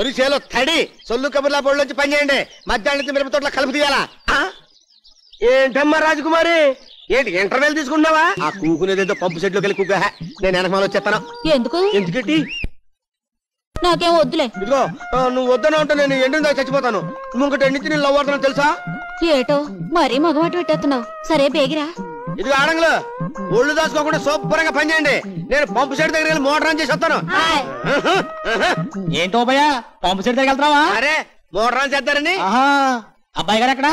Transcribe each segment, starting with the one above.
ఒరిసేలో తడి సొల్లు కబుర్లా బోళ్ళొచ్చి పని చేయండి. మధ్యాహ్నం మిరప తోటలో కలుపు తీయాలా? ఏంటమ్మా రాజకుమారి, ఏంటి ఇంటర్వెల్ తీసుకుంటున్నావా? ఆ కూకునేదేదో పంపు సెట్లోకి వెళ్ళి కూక. నేను వెనకమాల వచ్చేస్తాను. ఎందుకంటే నాకేం వద్దులే. ఇదిగో నువ్వు వద్దన ఉంటే నేను ఎండిన దాకా చచ్చిపోతాను. ఇంకొకటి ఎండితే నేను లవ్ అవుతాను తెలుసా? ఏటో మరీ మగవాటు పెట్టేస్తున్నావు. సరే బేగిరా. ఇదిగో ఆడంగులు ఒళ్ళు దాచుకోకుండా శుభ్రంగా పని చేయండి. నేను పంపు సెట్ దగ్గర వెళ్ళి మోటార్ ఆన్ చేసి వస్తాను. ఏంటో భయ్యా పంపు సెట్ దగ్గర వెళ్తావా? అరే మోటార్ ఆన్ చేస్తారని. అబ్బాయి గారు ఎక్కడ?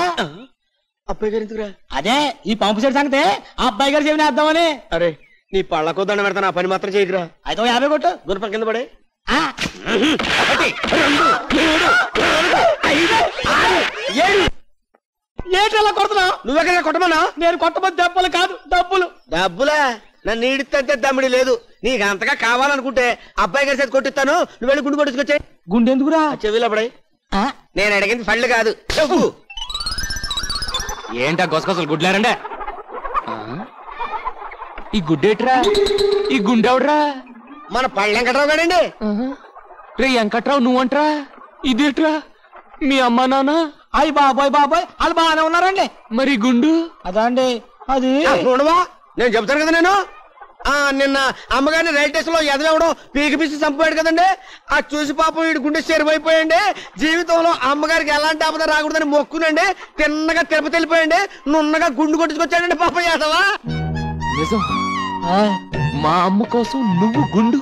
అబ్బాయి గారు ఎందుకురా? అదే ఈ పంపు సెట్ సంగతే ఆ అబ్బాయి గారు చెవిని వేద్దామని. అరే నీ పళ్ళకో దండ పెడతాను. ఆ పని మాత్రం చేయకురా. అయితే 50 కొట్టు. గుణపం కింద పడే. 1 2 3 4 5 6 7. ఏటలా కొడుతున్నావు? నువ్వెక్కడ కొట్టమన్నా? నేను కొట్టబోతు దెబ్బలు కాదు డబ్బులు. డబ్బులా? నన్ను ఈడితే దమ్మిడి లేదు. నీకు అంతగా కావాలనుకుంటే అబ్బాయి గారి చేతి కొట్టిస్తాను. నువ్వు వెళ్ళి గుండు కొట్టుకొచ్చాయి. గుండె ఎందుకురా? చెవిలో పడాయి. నేను అడిగింది పళ్ళు కాదు చెప్పు. ఏంటా గొసగొసలు గుడ్లారండే? ఈ గుడ్డేట్రా? ఈ గుండెవడ్రా? మన పళ్ళు వెంకట్రావు గాడండి. రే వెంకట్రావు నువ్వంట్రా? ఇదేట్రా మీ అమ్మా నాన్న? అయ్యి బాబాయ్ బాబాయ్ వాళ్ళు బాగానే ఉన్నారండి. మరి గుండు? అదా అండి అది చూడవా నేను చెప్తాను కదా. నేను నిన్న అమ్మగారిని రైల్ స్టేషన్ లో ఎదవడం పీకి పీసి చంపాడు కదండి. ఆ చూసి పాపం వీడి గుండె చెరువైపోయండి. జీవితంలో అమ్మగారికి ఎలాంటి ఆపద రాకూడదని మొక్కునండి. తిన్నగా తిరుపతి వెళ్ళిపోయండి. నున్నగా గుండు కొట్టుకొచ్చాడండి పాపం యాదవా. నిజం? మా అమ్మ కోసం నువ్వు గుండు?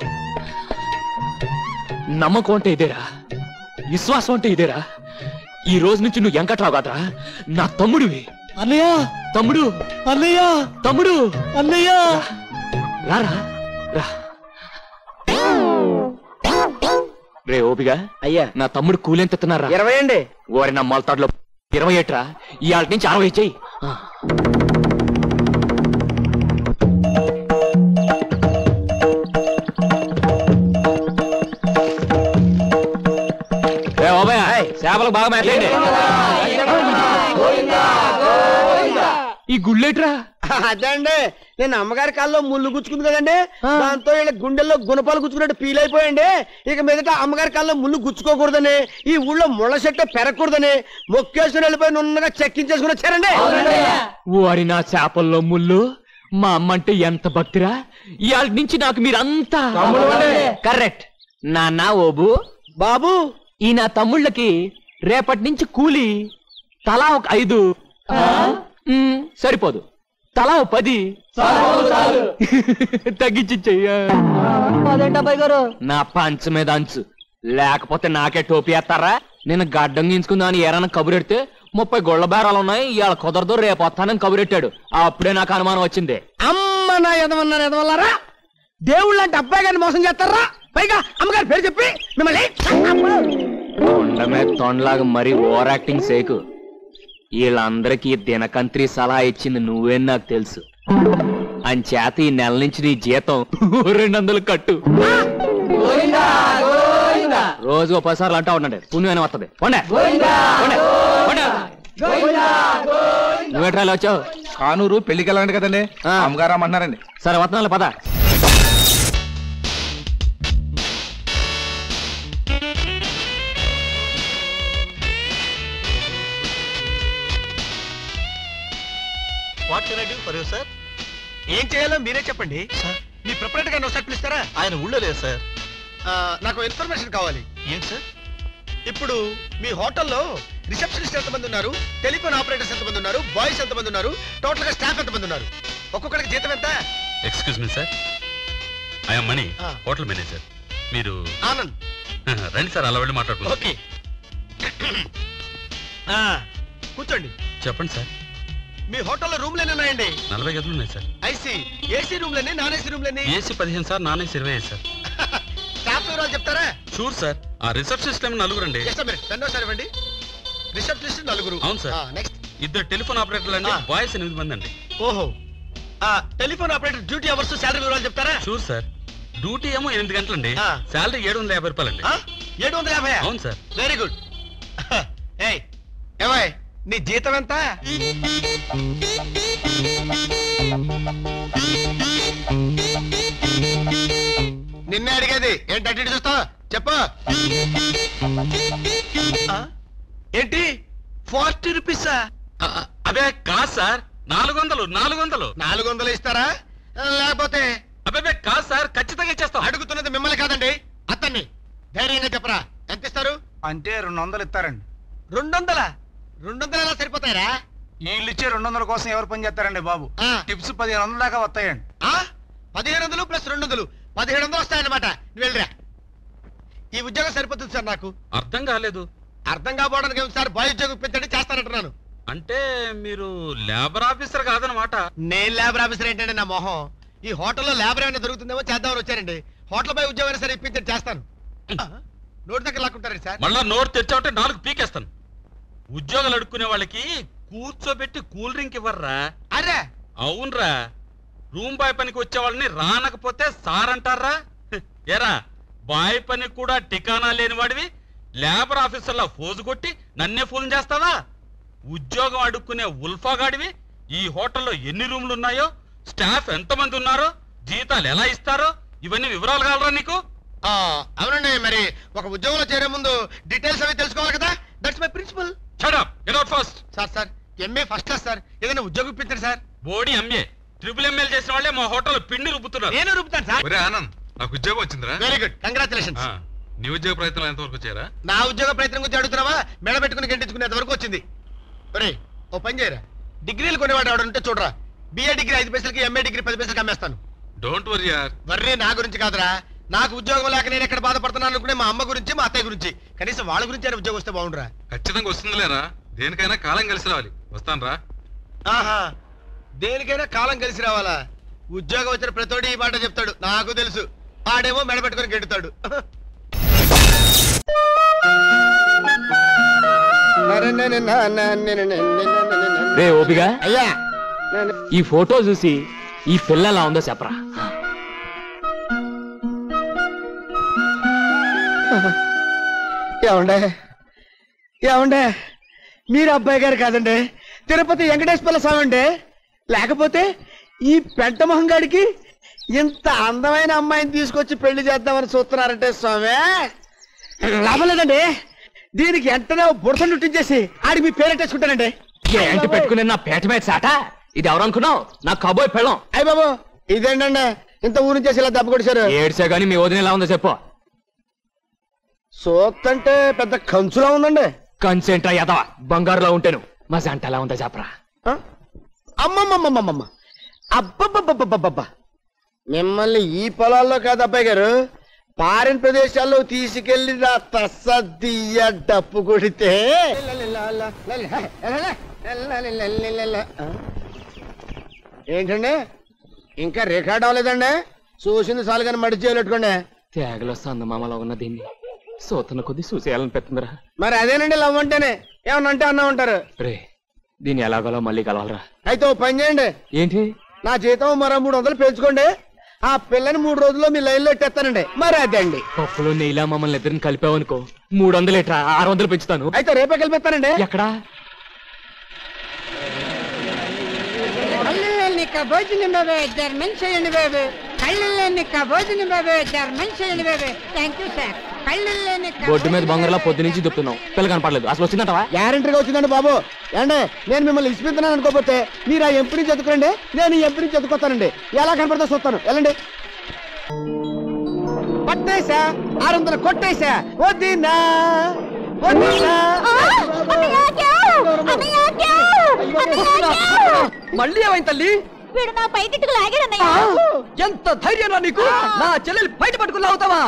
నమ్మకం అంటే ఇదేరా, విశ్వాసం అంటే ఇదేరా. ఈ రోజు నుంచి నువ్వు వెంకట్రావు కాదురా, నా తమ్ముడివి. అన్నయ్య తమ్ముడు, అన్నయ్య తమ్ముడు, అన్నయ్య రారా రా. రే ఓపిగా అయ్యా నా తమ్ముడు కూలెంత ఎత్తున్నారా? 20 అండి. ఓరి నా మొలతాడులో 28 రా. ఇవాళ నుంచి 60 చెయ్యి. చేపలకు బాగా మేతండి. ఈ గుళ్ళేట్రా? అదండి నేను అమ్మగారి కాల్లో ముళ్ళు గుచ్చుకుంది కదండి. దాంతో వీళ్ళ గుండెల్లో గుణపాలు గుచ్చుకున్నట్టు ఫీల్ అయిపోయండి. ఇక మీదట అమ్మగారి కాల్లో ముళ్ళు గుచ్చుకోకూడదని, ఈ ఊళ్ళో ముళ్ళ చెట్టు పెరగకూడదని మొక్కేసుకుని వెళ్ళిపోయి నున్నగా చెక్కించేసుకుని వచ్చారండి. ఓరి నా చేపల్లో ముళ్ళు. మా అమ్మ అంటే ఎంత భక్తిరా. ఇవాళ నుంచి నాకు మీరంతా కరెక్ట్. నాన్న ఓబు బాబు ఈ నా తమ్ముళ్ళకి రేపటి నుంచి కూలి తలా ఒక 5 సరిపోదు, తలా 10 తగ్గించియ్యా. నా పంచ మీద అంచు లేకపోతే నాకే టోపీ వేస్తారా? నేను గడ్డం గీంచుకుందామని ఏరన్నా కబురెడితే 30 గొళ్ళ బేరాలు ఉన్నాయి. ఇవాళ కుదరదు రేపు వస్తానని కబురెట్టాడు. అప్పుడే నాకు అనుమానం వచ్చింది. అమ్మ నా ఎదవన్నారు ఎదవల్లారా. దేవుళ్ళు అంటే అబ్బాయి గారిని మోసం చేస్తారా? పైగా అమ్మగారి పేరు చెప్పి మిమ్మల్ని తొండమే తొండలాగా మరీ ఓవర్ యాక్టింగ్ సేకు. వీళ్ళందరికీ దినకంత్రి సలహా ఇచ్చింది నువ్వేం నాకు తెలుసు. అంచేత ఈ నెల నుంచి నీ జీతం 200 కట్టు. రోజు 10 సార్లు అంటా ఉండండి, పుణ్యమైన వస్తుంది. నువ్వేట్రా వచ్చావు? కానూరు పెళ్లికి వెళ్ళండి కదండి, అమ్మగారు రమ్మంటున్నారండి. సరే వస్తున్నాను పద. సార్ ఏం చేయాలో మీరే చెప్పండి. మీ ప్రొపరేటర్ గారిని ఒకసారి పిలుస్తారా? ఆయన ఊళ్ళో లేదు సార్. నాకు ఇన్ఫర్మేషన్ కావాలి. ఏంటి సార్? ఇప్పుడు మీ హోటల్లో రిసెప్షనిస్ట్ ఎంతమంది ఉన్నారు, టెలిఫోన్ ఆపరేటర్స్ ఎంతమంది ఉన్నారు, బాయ్స్ ఎంతమంది ఉన్నారు, టోటల్ గా స్టాఫ్ ఎంతమంది ఉన్నారు, ఒక్కొక్కరికి జీతం ఎంత? Excuse me sir, I'm Mani, hotel manager. మీరు ఆనంద్ రండి సార్, అలా వెళ్ళి మాట్లాడుకుందాం. ఓకే కూర్చోండి. చెప్పండి సార్. మీ హోటల్లో రూమ్లు ఎన్ని ఉన్నాయండి? 40 గదులు ఉన్నాయి సార్. ఐసీ ఏసీ రూమ్లన్నీ, నాన్ ఏసీ రూమ్లన్నీ? AC 15 sir, non AC 25 sir. Staff వివరాలు చెప్తారా? Sure sir. ఆ రిసెప్షనిస్ట్ ఏమో 4 అండి. రెండోసారి ఇవ్వండి. రిసెప్షనిస్ట్ 4. అవును సార్. నెక్స్ట్ 2 టెలిఫోన్ ఆపరేటర్లు అండి, బాయ్స్ 8 మంది అండి. ఓహో, telephone operator duty hours, salary వివరాలు చెప్తారా? Sure sir. డ్యూటీ ఏమో 8 గంటలండి, శాలరీ 750 రూపాయలండి. 750? అవును సార్. Very good. ఏమాయ్ నీ జీతం ఎంత? నిన్నే అడిగేది ఏంటి అటు చూస్తా? చెప్ప ఏంటి 40 రూపీసా? అదే కాదు సార్, 400 400 ఇస్తారా లేకపోతే? అబ్బే కాదు సార్, ఖచ్చితంగా ఇచ్చేస్తాం. అడుగుతున్నది మిమ్మల్ని కాదండి, అతన్ని. ధైర్యంగా చెప్పరా, ఎంత ఇస్తారు? అంటే 200 ఇస్తారండి. 200 ఎలా సరిపోతాయరా? వీళ్ళు ఇచ్చే 200 కోసం ఎవరు పని చేస్తారండి బాబు? టిప్స్ 1500 దాకా వస్తాయండి. 1500 ప్లస్ 200 1700 వస్తాయన్నమాట. నువ్వు వెళ్ళరా. ఈ ఉద్యోగం సరిపోతుంది సార్ నాకు. అర్థం కాలేదు. అర్థం కాకపోవడానికి ఏమి సార్, బాయ్ ఉద్యోగం ఇప్పించండి, చేస్తానంటున్నాను. అంటే మీరు లేబర్ ఆఫీసర్ కాదనమాట. నేను లేబర్ ఆఫీసర్ ఏంటంటే నా మొహం. ఈ హోటల్లో లేబర్ ఏమైనా దొరుకుతుందేమో చేద్దామని వచ్చారండి. హోటల్ బాయ్ ఉద్యోగం అయినా సరే ఇప్పించండి, చేస్తాను. నోటి దగ్గర లాక్కుంటారండి సార్. మళ్ళా నోరు తెచ్చావుంటే 4 పీకేస్తాను. ఉద్యోగాలు అడుక్కునే వాళ్ళకి కూర్చోబెట్టి కూల్ డ్రింక్ ఇవ్వర్రా. అరే అవునరా, రూమ్ బాయ్ పనికి వచ్చే వాళ్ళని రానకపోతే సార్ అంటారా? ఏరా, బాయ్ పని కూడా టికానా లేని వాడివి లేబర్ ఆఫీసర్లా ఫోజు కొట్టి నన్నే ఫోన్ చేస్తావా? ఉద్యోగం అడుక్కునే ఉల్ఫాగాడివి ఈ హోటల్లో ఎన్ని రూమ్లు ఉన్నాయో, స్టాఫ్ ఎంతమంది ఉన్నారో, జీతాలు ఎలా ఇస్తారో ఇవన్నీ వివరాలు కావాలరా నీకు? అవునండి, మరి ఒక ఉద్యోగంలో చేరే ముందు డీటెయిల్స్ అవి తెలుసుకోవాలి కదా. That's my principal. Shut up, get out first. Sir MA first class sir, ఏదైనా ఉద్యోగం ఇప్పించండి సార్. బోడీ ఎంఏ ట్రిపుల్ చేసిన వాళ్ళే మా హోటల్ పిండి రుబ్బుతున్నారు. నేను రూపుతాను సార్. ఆనంద్, నాకు ఉద్యోగం వచ్చిందిరా. Very good, congratulations. నీ ఉద్యోగ ప్రయత్నాలు ఎంతవరకు వచ్చారా? నా ఉద్యోగ ప్రయత్నం గురించి అడుగుతున్నావా? మెడ పెట్టుకుని గంటించుకునేంత వరకు వచ్చింది. ఒరే ఓ పని చేయరా, డిగ్రీలు కొనేవాడు ఆవిడంటే చూడరా. బిఏ డిగ్రీ 5 పైసలకి, ఎంఏ డిగ్రీ 10 పైసలకి అమ్మేస్తాను. డోంట్ వరీ యార్. వర్రీ నా గురించి కాదురా, నాకు ఉద్యోగం లేక నేను ఎక్కడ బాధపడుతున్నాను అనుకునే మా అమ్మ గురించి, మా అత్తయ్య గురించి. కనీసం వాళ్ళ గురించి అయినా ఉద్యోగం వస్తే బాగుండురా. ఖచ్చితంగా వస్తుందిలేరా, దేనికైనా కాలం కలిసి రావాలి. వస్తాను రా. ఆహా, దేనికైనా కాలం కలిసి రావాలా? ఉద్యోగం వచ్చిన ప్రతోడి ఈ మాట చెప్తాడు, నాకు తెలుసు. ఆడేమో మెడ పెట్టుకుని గెడుతాడు. రే ఓపిగా, అయ్యా ఈ ఫోటో చూసి ఈ పిల్ల ఎలా ఉందో చెప్పరా. ఏమండే మీరు అబ్బాయి గారు కాదండి, తిరుపతి వెంకటేశ్వర స్వామి అండి. లేకపోతే ఈ పెంట మొహంగాడికి ఇంత అందమైన అమ్మాయిని తీసుకొచ్చి పెళ్లి చేద్దామని చూస్తున్నారంటే స్వామి, లాభం లేదండి. దీనికి వెంటనే బుడత నుట్టించేసి ఆడికి మీ పేరెట్టేసుకుంటానండి. ఏంటి పెట్టుకునే నా పేట మీద సాట? ఇది ఎవరు అనుకున్నావు? నా కబోయ్ పెళ్ళం. అయ్య బాబు, ఇదేంటండి ఇంత ఊరు చేసి ఇలా దెబ్బ కొడిచారు? ఏడ్చా గానీ మీ వదిన ఎలా ఉందో చెప్పు. సోత్తంటే పెద్ద కంచులా ఉందండి. కన్సెంట్ యదవా, బంగారులో ఉంటాను. మా జంట ఎలా ఉందో చెప్పరా. అమ్మమ్మమ్మమ్మమ్మ, అబ్బబ్బబ్బబ్బబ్బబ్బా, మిమ్మల్ని ఈ పొలాల్లో కాదు అబ్బాయి గారు, ఫారిన్ ప్రదేశాల్లో తీసుకెళ్లి నా తస్సదియ్య డప్పు కొడితే ఏంటండి ఇంకా రికార్డ్ అవ్వలేదండి? చూసింది చాలు కానీ మడి చేయలేట్టుకోండి. తేగలో సందమామలో ఉన్న దీన్ని సోతన కొద్ది చూసేయాలని పెడుతుందిరా. మరి అదేనండి లవ్ అంటేనే, ఏమన్నా అంటే అన్నా ఉంటారు. రే, దీన్ని ఎలాగోలా మళ్ళీ కలవాలరా. అయితే ఓ పని చేయండి, ఏంటి? నా జీతం మరో 300 పెంచుకోండి, ఆ పిల్లని 3 రోజుల్లో మీ లైన్ లో ఎట్టేస్తానండి. మరి అదండి. పప్పులో నెయ్యిలా మమ్మల్ని ఇద్దరిని కలిపావనుకో, 300 ఎట్రా 600 పెంచుతాను. అయితే రేపే కలిపిస్తానండి. ఎక్కడా? భోజనం బాబు, ధర్మం చేయండి బాబు. కళ్ళు లేని భోజనం బాబు, ధర్మం చేయండి బాబు. Thank you sir. కళ్ళు లేని బొడ్డు మీద బంగారులా పొద్దు నుంచి చెప్తున్నావు, పిల్ల కనపడలేదు. అసలు వచ్చిందంటవా? గ్యారంటీగా వచ్చిందండి బాబు. ఏండే నేను మిమ్మల్ని ఇచ్చిపోతున్నాను అనుకోకపోతే మీరు ఆ ఎంపీ నుంచి చదువుకోండి, నేను ఈ ఎంపీ నుంచి చదువుకోతానండి. ఎలా కనపడతా చూస్తాను, వెళ్ళండి. పట్టేసా 600 కొట్టేసా. వద్దినా మళ్ళీ ఏమైంది తల్లి? వీడు నా పైకిట్టుకు లాగాడన్నయ్య. ఎంత ధైర్యం నీకు? నా చెల్లెలు బయట పట్టుకుని అవుతావా?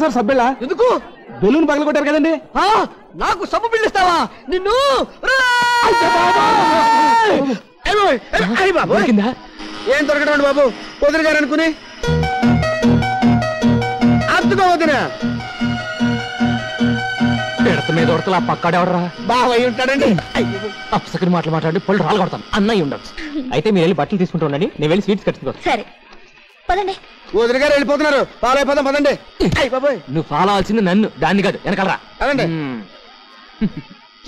సార్ సబ్బెళ్ళ ఎందుకు? బెలూన్ పగల కొట్టారు కదండి. నాకు సబ్బు పిల్లిస్తావా నిన్ను? ఏం దొరకడం బాబు, వదిలి గారు అనుకుని అద్దుకో వదిన. పిడత మీద ఉడతలా పక్కాడెవడరా? బావయ్య ఉంటాడండి. అప్సకరి మాటలు మాట్లాడి పళ్ళు రాళ్ళు కొడతాను. అన్నయ్య ఉండదు. అయితే మీరు వెళ్ళి బట్టలు తీసుకుంటూ ఉండండి, నేను వెళ్ళి స్వీట్స్ కట్టుకో. సరే పదండి. వదిలి గారు వెళ్ళిపోతున్నారు, ఫాలో అయిపోదాం పదండి. అయ్యి బాబోయ్, నువ్వు ఫాలో అవ్వాల్సింది నన్ను, దాన్ని కాదు. వెనకాలరా. అదండి.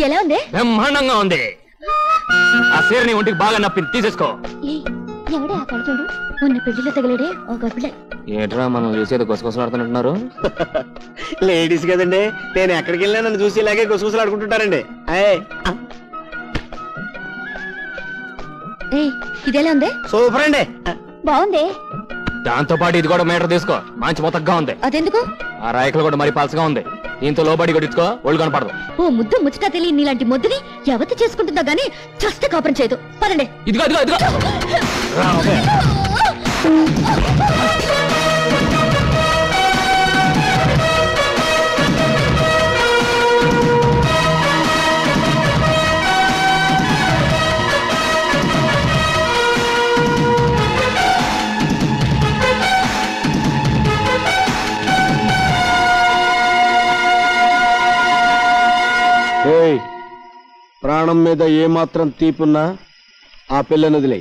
ఎలా ఉంది? బ్రహ్మాండంగా ఉంది. ఆ సీర నీ ఒంటికి బాగా నప్పింది, తీసేసుకో. ఎవడే ఆ కళ్ళజోడు మొన్న పెళ్లిలో తగిలేడే ఒక పిల్ల. ఏంట్రా మనం చూసేది గుసగుసలాడుతున్నట్టున్నారు? లేడీస్ కదండి, నేను ఎక్కడికి వెళ్ళినా నన్ను చూసి ఇలాగే గుసగుసలు ఆడుకుంటుంటారండి. ఇదేలా ఉంది? సూపర్ అండి. బాగుంది. దాంతో పాటు ఇది కూడా మీటర్ తీసుకో, మంచి మొత్తగా ఉంది. అదెందుకు? ఆ రాయకలు కూడా మరి పలసగా ఉంది, దీంతో లోబడి కొట్టించుకో, ఒళ్ళు కనపడదు. ఓ ముద్దు ముచ్చట తెలియని నీలాంటి ముద్దుని ఎవతి చేసుకుంటుందా గానీ చస్తే కాపురం చేయదు. పదండి. ఇదిగో ఇదిగో ఇదిగో ప్రాణం మీద ఏమాత్రం తీపున్నా ఆ పిల్లని వదిలే.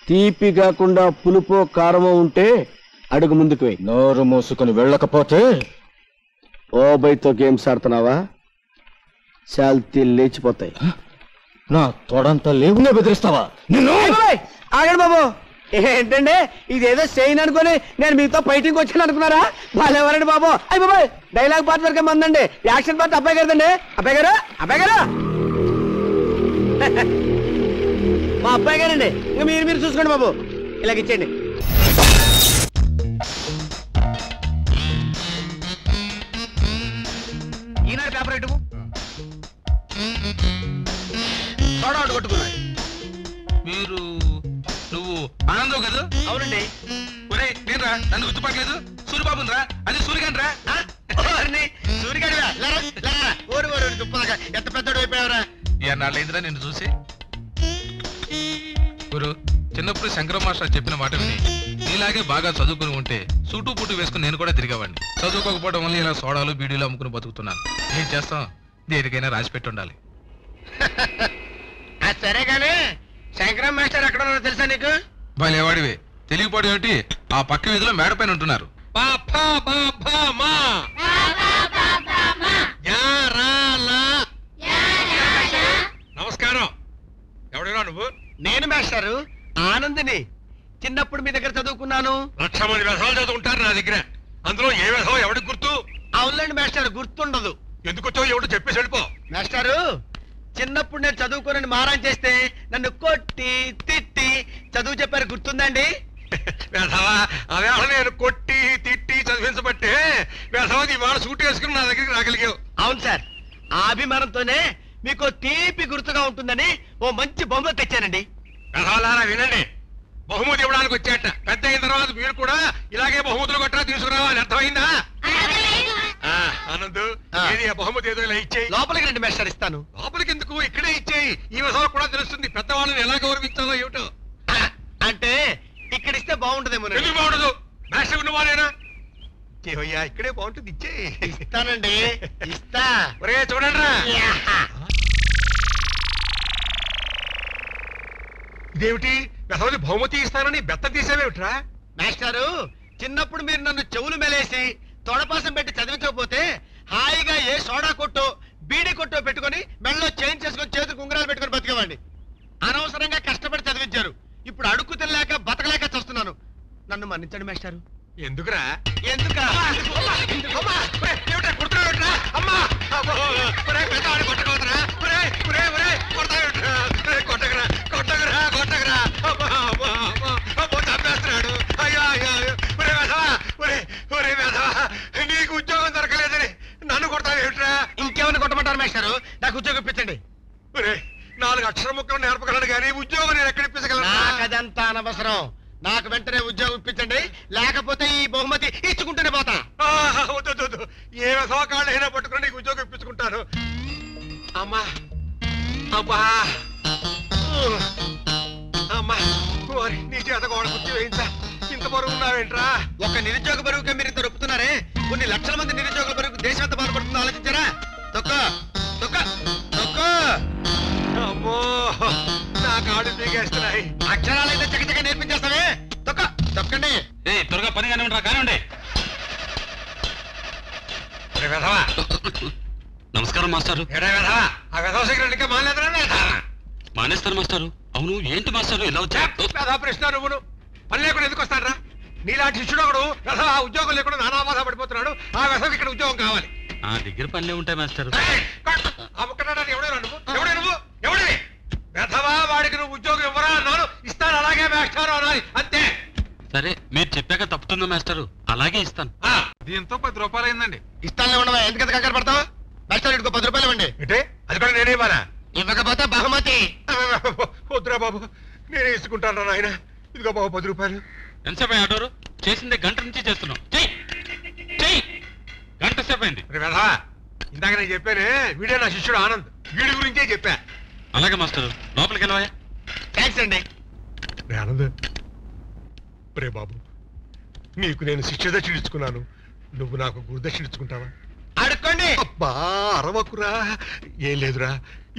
తీపి కాకుండా పులుపో కారమో ఉంటే అడుగు ముందుకు వెయ్యి. నోరు మూసుకుని వెళ్ళకపోతే ఓబైతో గేమ్స్ ఆడుతున్నావా? శాల్తీ లేచిపోతాయి. నా తోడంతా లేవునే బెదిరిస్తావా? ఆగండి బాబు, ఏంటండి ఇదేదో చేయను అనుకుని నేను మీతో ఫైటింగ్ వచ్చాను అనుకున్నారా? వాళ్ళు ఎవరండి బాబు? అయ్యి బాబాయ్, డైలాగ్ పార్ట్ వరకే మందండి, యాక్షన్ పార్ట్ అబ్బాయి గారిదండి. అబ్బాయి గారు, అబ్బాయి గారు, మా అబ్బాయి గారండి. ఇంకా మీరు చూసుకోండి బాబు, ఇలాగ ఇచ్చేయండి. ఈనాడు పేపర్ ఇటు తోడ కొట్టుకున్నాయి. మీరు నువ్వు ఆనందం కదా? అవునండి. ఒరే నేను రా, నన్ను గుర్తుపట్టలేదు. సూర్యబాబు రా, అది సూర్యగాని రా. సూర్యగాని ఎంత పెద్దడు అయిపోయావరా? నాళ్ళైందిరా నిన్ను చూసి. గురు, చిన్నప్పుడు శంకరం మాస్టర్ చెప్పిన మాట విని నీలాగే బాగా చదువుకుని ఉంటే సూటు పుట్టు వేసుకుని నేను కూడా తిరిగేవాడిని. చదువుకోకపోవడం వల్ల ఇలా సోడాలు బీడీలు అమ్ముకుని బతుకుతున్నాను. ఏం చేస్తాం, దేనికైనా రాసి పెట్టి ఉండాలి. సరే కానీ శంకరం మాస్టర్ ఎక్కడ ఉన్నారో తెలుసా నీకు? బాలేవాడివే, తెలియపాడు ఏమిటి? ఆ పక్క వీధిలో మేడ పైన ఉంటున్నారు. నమస్కారం. ఎవడైనా నువ్వు? నేను మాస్టారు, ఆనందిని. చిన్నప్పుడు మీ దగ్గర చదువుకున్నాను. 1,00,000 మంది వ్యసనాలు చదువుకుంటారు నా దగ్గర. అందులో ఏ వ్యసనం ఎవడికి గుర్తు? అవునండి మాస్టారు, గుర్తుండదు. ఎందుకు వచ్చావు ఎవడు చెప్పేసి వెళ్ళిపో. మాస్టారు, చిన్నప్పుడు నేను చదువుకోనని మారాన్ చేస్తే నన్ను కొట్టి తిట్టి చదువు చెప్పారు, గుర్తుందండి? అదే నేను కొట్టి తిట్టి చదివించబట్టే వ్యసనం ఇవాళ సూట్ వేసుకుని నా దగ్గరికి రాగలిగావు. అవును సార్, ఆ అభిమానంతోనే మీకు తీపి గుర్తుగా ఉంటుందని ఓ మంచి బహుమతి తెచ్చానండి. వినండి, బహుమతి ఇవ్వడానికి వచ్చాట. పెద్ద అయిన తర్వాత మీరు కూడా ఇలాగే బహుమతులు కొట్టా తీసుకురావాలి, అర్థమైందా? ఆనంద్, ఏది బహుమతి ఏదో ఇలా ఇచ్చేయి. లోపలికి రండి మాస్టర్, ఇస్తాను. లోపలికి ఎందుకు, ఇక్కడే ఇచ్చేయి. ఈ విషయం కూడా తెలుస్తుంది పెద్దవాళ్ళని ఎలా గౌరవించాలో ఏమిటో. అంటే ఇక్కడ ఇస్తే బాగుంటదేమో. ఎందుకు బాగుండదు? మాస్టర్ ఉన్నవారేనా? ఏవయ్యా, ఇక్కడే బాగుంటుంది, ఇచ్చేయి. ఇస్తానండి, ఇస్తా. ఒరే చూడండి రా. ఇదేమిటి, వెసవది బహుమతి ఇస్తానని బెత్త తీసేవేమిట్రా? మాస్టారు, చిన్నప్పుడు మీరు నన్ను చెవులు మెలేసి తొడపాసం పెట్టి చదివించకపోతే హాయిగా ఏ సోడా కొట్టో బీడీ కొట్టో పెట్టుకుని మెళ్ళలో చైన్ చేసుకుని చేతులు ఉంగరాలు పెట్టుకుని బతికేవాడిని. అనవసరంగా కష్టపడి చదివించారు. ఇప్పుడు అడుక్కు తినలేక బతకలేక చూస్తున్నాను. నన్ను మన్నించండి మాస్టారు. ఎందుకురా? ఎందుకా? నీకు ఉద్యోగం దొరకలేదని నన్ను కొడతావేమిట్రా? ఇంకేమైనా కొట్టమంటారు మాస్టారు? నాకు ఉద్యోగం ఇప్పించండి. 4 అక్షర ముక్కలు నేర్పగలను కానీ ఉద్యోగం నేను ఎక్కడ ఇప్పించగలను? అదంతా అనవసరం. నాకు వెంటనే ఉద్యోగం ఇప్పించండి, లేకపోతే ఈ బహుమతి ఇచ్చుకుంటూనే పోతా. వద్దు, ఏ విధోకాళ్ళు అయినా పట్టుకుని నీకు ఉద్యోగం ఇప్పించుకుంటాను. అమ్మా, అబ్బా, అమ్మా, నీ చేత గోడ కుర్చీ వేయించా. ఇంత బరువు ఉన్నావేంట్రా? ఒక నిరుద్యోగ బరువుగా మీరు ఇంత రొప్పుతున్నారే, కొన్ని లక్షల మంది నిరుద్యోగ బరువుకు దేశం ఎంత బాధపడుతుందో ఆలోచించారా? తొక్క తొక్క తొక్క. అమ్మో, నా కాడు పీకేస్తున్నాయి. అక్షరాలైతే చక్కచక్క నేర్పించేస్తావే. తొక్క తొక్కండి. త్వరగా పని కానివ్వండి, కానివ్వండి. నమస్కారం మాస్టారు. ఆ వెధవ సిగరెట్ ఇంకా మానేస్తాను మాస్టారు. అవును ఏంటి మాస్టర్ ఇలా వచ్చా? పెద్ద ప్రశ్న నువ్వును పని లేకుండా ఎందుకు వస్తాడరా? నీలాంటి శిష్యుడు ఒకడు అసలు ఆ ఉద్యోగం లేకుండా నానా బాధ పడిపోతున్నాడు. ఆ వ్యసకి ఇక్కడ ఉద్యోగం కావాలి. నా దగ్గర పనులే ఉంటాయి మాస్టర్. ఆ ముక్కడానికి ఎవడే నువ్వు? ఎవడే వెధవా? వాడికి నువ్వు ఉద్యోగం ఇవ్వరా అన్నాను, ఇస్తాను అలాగే వేస్తారు అనాలి అంతే. సరే మీరు చెప్పాక తప్పుతుందా మాస్టర్? అలాగే ఇస్తాను. దీంతో 10 రూపాయలు అయిందండి. ఇస్తానే ఉండవా? ఎందుకంత కంగారు పడతావు? మాస్టర్ ఇదిగో 10 రూపాయలు ఇవ్వండి. అంటే అది కూడా నేనే ఇవ్వాలా? ఇవ్వకపోతే బహుమతి. వద్దురా బాబు, నేనే ఇసుకుంటాను నాయన. ఇదిగో బాబు 10 రూపాయలు. ఎంతసేపు ఆడోరు? చేసిందే గంట నుంచి చేస్తున్నాం. చెయ్యి గంట సేపు అయింది. ఇందాక నేను చెప్పానే, వీడే నా శిష్యుడు ఆనంద్. వీడి గురించే చెప్పా. అలాగే మాస్టర్, లోపలికి వెళ్ళవా? థ్యాంక్స్ అండి. ఆనంద్ ప్రే బాబు, నీకు నేను శిక్ష దక్షిణ ఇచ్చుకున్నాను, నువ్వు నాకు గురుదక్షిణ ఇచ్చుకుంటావా? అడుక్కోండి. అబ్బా అరవకురా. ఏం లేదురా,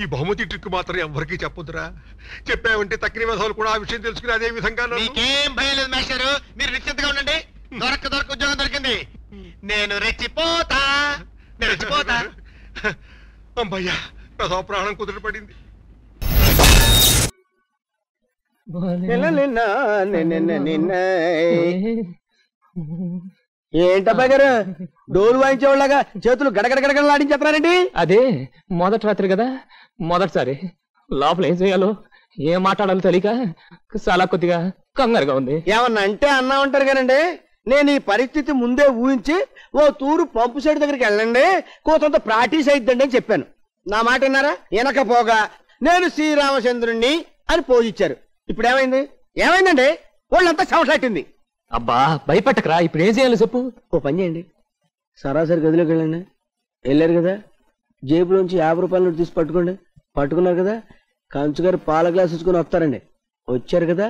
ఈ బహుమతి ట్రిక్ మాత్రం ఎవరికి చెప్పొద్దురా. చెప్పావంటే తక్కిన మెసలు కూడా ఆ విషయం తెలుసుకుని అదే విధంగా. మీకేం భయం లేదు మాస్టారు, మీరు నిశ్చింతగా ఉండండి. దొరక ఉద్యోగం దొరికింది. నేను రెచ్చిపోతా. అమ్మయ్యా, ప్రసవ ప్రాణం కుదుట పడింది. ఏంటబ్బా గారు డోలు వాయించేవాళ్ళగా చేతులు గడగడగడగడలాడించేస్తున్నారండి? అదే మొదటి రాత్రి కదా, మొదటిసారి లోపల ఏం చేయాలో ఏం మాట్లాడాలో తెలియక చాలా కొద్దిగా కంగారుగా ఉంది. ఏమన్నా అంటే అన్నా ఉంటారు కానండి. నేను ఈ పరిస్థితి ముందే ఊహించి ఓ తూరు పంపు సైడ్ దగ్గరికి వెళ్ళండి, కొంత ప్రాక్టీస్ అయిద్దండి అని చెప్పాను. నా మాట విన్నారా? వెనకపోగా నేను శ్రీరామచంద్రుణ్ణి అని పోజిచ్చారు. ఇప్పుడు ఏమైందండి? వాళ్ళంతా సమస్యట్టింది. అబ్బా భయపెట్టకరా, ఇప్పుడు ఏం చేయాలో చెప్పు. ఓ పని చేయండి, సరాసరి గదిలోకి వెళ్ళండి. వెళ్ళారు కదా, జేబులోంచి 50 రూపాయల నోటు తీసి పట్టుకోండి. పట్టుకున్నారు కదా, కంచుగారు పాల గ్లాస్ ఇచ్చుకుని వస్తారండి. వచ్చారు కదా,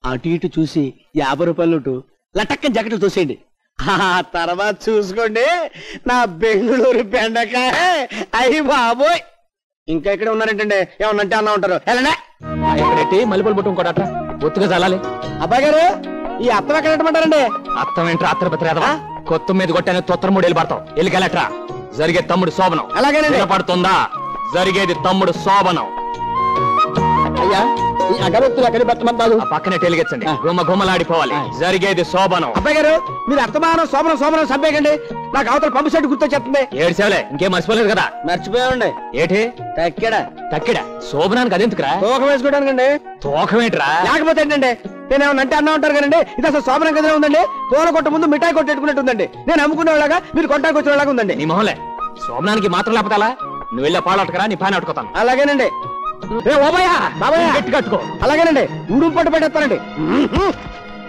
అటు ఇటు చూసి 50 రూపాయల నోటు లటక్కని జాకెట్లు తోసేయండి. ఆ తర్వాత చూసుకోండి నా బెంగళూరు బెండకాయ. అయ్యి బాబోయ్, ఇంకా ఇక్కడ ఉన్నారంటండి. ఏమన్నంటే అన్నా ఉంటారు. ఎక్కడెట్టి మల్లెపూల బుట్టం కూడా అట్లా ఒత్తుగా చల్లాలి. అబ్బాయి గారు, ఈ అత్తం ఎక్కడ పెట్టమంటారండి? అత్తం ఏంట్రా అత్తరపత్రేదవా? కొత్త మీద కొట్టాను తొత్తర 3 ఏళ్ళు పడతావు. ఎల్లికెళ్ళట్రా. జరిగే తమ్ముడు శోభనం. అలాగేనండి. పడుతుందా? జరిగేది తమ్ముడు శోభనం. అయ్యా, ఈ అగరొత్తులు ఎక్కడ పెట్టమంటారు? ఆ పక్కనే టెలిగెచ్చండి, గుమ్మలాడిపోవాలి. జరిగేది శోభనం. అబ్బాయి గారు, మీరు అర్థమానం శోభనం సంపేయకండి. నాకు అవతల పంపు సెట్ గుర్తొచ్చేస్తుంది. ఏడ్చేవలే, ఇంకేం మర్చిపోలేదు కదా? మర్చిపోయామండి. ఏటి తక్కిడ శోభనానికి అదెందుకురా? తోకం వేసుకోవడానికండి. తోకమేంట్రా? లేకపోతే ఏంటండి, నేనేమన్నంటే అన్నా ఉంటారు కదండి. ఇది అసలు శోభనం గదిలో ఉందండి. పూల కొట్ట ముందు మిఠాయి కొట్టేట్టుకున్నట్టు ఉందండి. నేను అమ్ముకునేలాగా, మీరు కొట్టానికి వచ్చేలాగా ఉందండి. నీ మొహలే, శోభనానికి మాత్రం లేకపోతే అలా? నువ్వు వెళ్ళే పాలట్టుకరా, నీ పైన అట్టుకోతాను. అలాగేనండి. గట్టి కట్టుకో. అలాగేనండి, ఊడు పట్టు పెట్టేస్తానండి.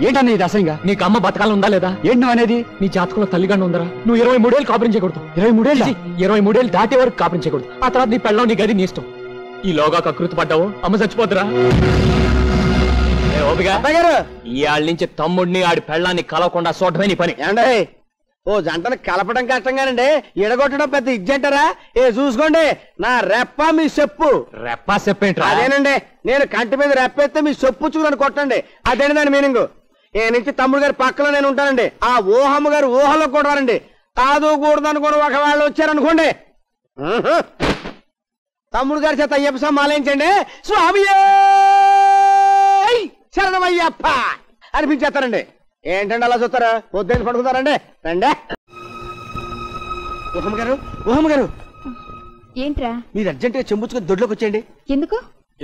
ఏంటన్నా ఇది అసహ్యంగా? నీకు అమ్మ బతకాలం ఉందా లేదా? ఏంటి నువ్వు అనేది? నీ జాతకంలో తల్లిగండు ఉందరా? నువ్వు 23 ఏళ్ళు కాపురం చేయకూడదు. 23 ఏళ్ళు దాటే వరకు కాపురం చేయకూడదు. ఆ తర్వాత నీ పెళ్ళం, నీ గది నీ ఇష్టం. ఈ లోగా కకృతి పడ్డావు, అమ్మ చచ్చిపోతురా. ఇవాళ నుంచి తమ్ముడిని ఆడి పెళ్ళాన్ని కలవకుండా చూడటమే నీ పని. ఏండే, ఓ జంటను కలపడం కష్టంగానండి, ఎడగొట్టడం పెద్ద ఇజ్జంటారా? చూసుకోండి, నా రెప్ప మీ చెప్పు. రెప్ప చెప్పేంట్రా? అదేనండి, నేను కంటి మీద రెప్పేస్తే మీ చెప్పు చూడని కొట్టండి. అదేంటి దాని మీనింగ్. ఏ నుంచి తమ్ముడు గారి పక్కలో నేను ఉంటానండి. ఆ ఊహమ్మ గారు ఊహలో కూడా రండి. కాదు కూడదు అనుకుని ఒకవేళ వచ్చారనుకోండి, తమ్ముడు గారి చేత అయ్యప్ప సమాలించండి. స్వామి శరణమయ్యప్ప అనిపించేస్తారండి. ఏంటండి అలా చూస్తారా? పొద్దున్న పడుకుతారండి. రండి. ఊహమ్మ గారు ఏంట్రా? మీరు అర్జెంట్ గా చెంబుచ్చుకొని దొడ్లోకి వచ్చేయండి. ఎందుకు?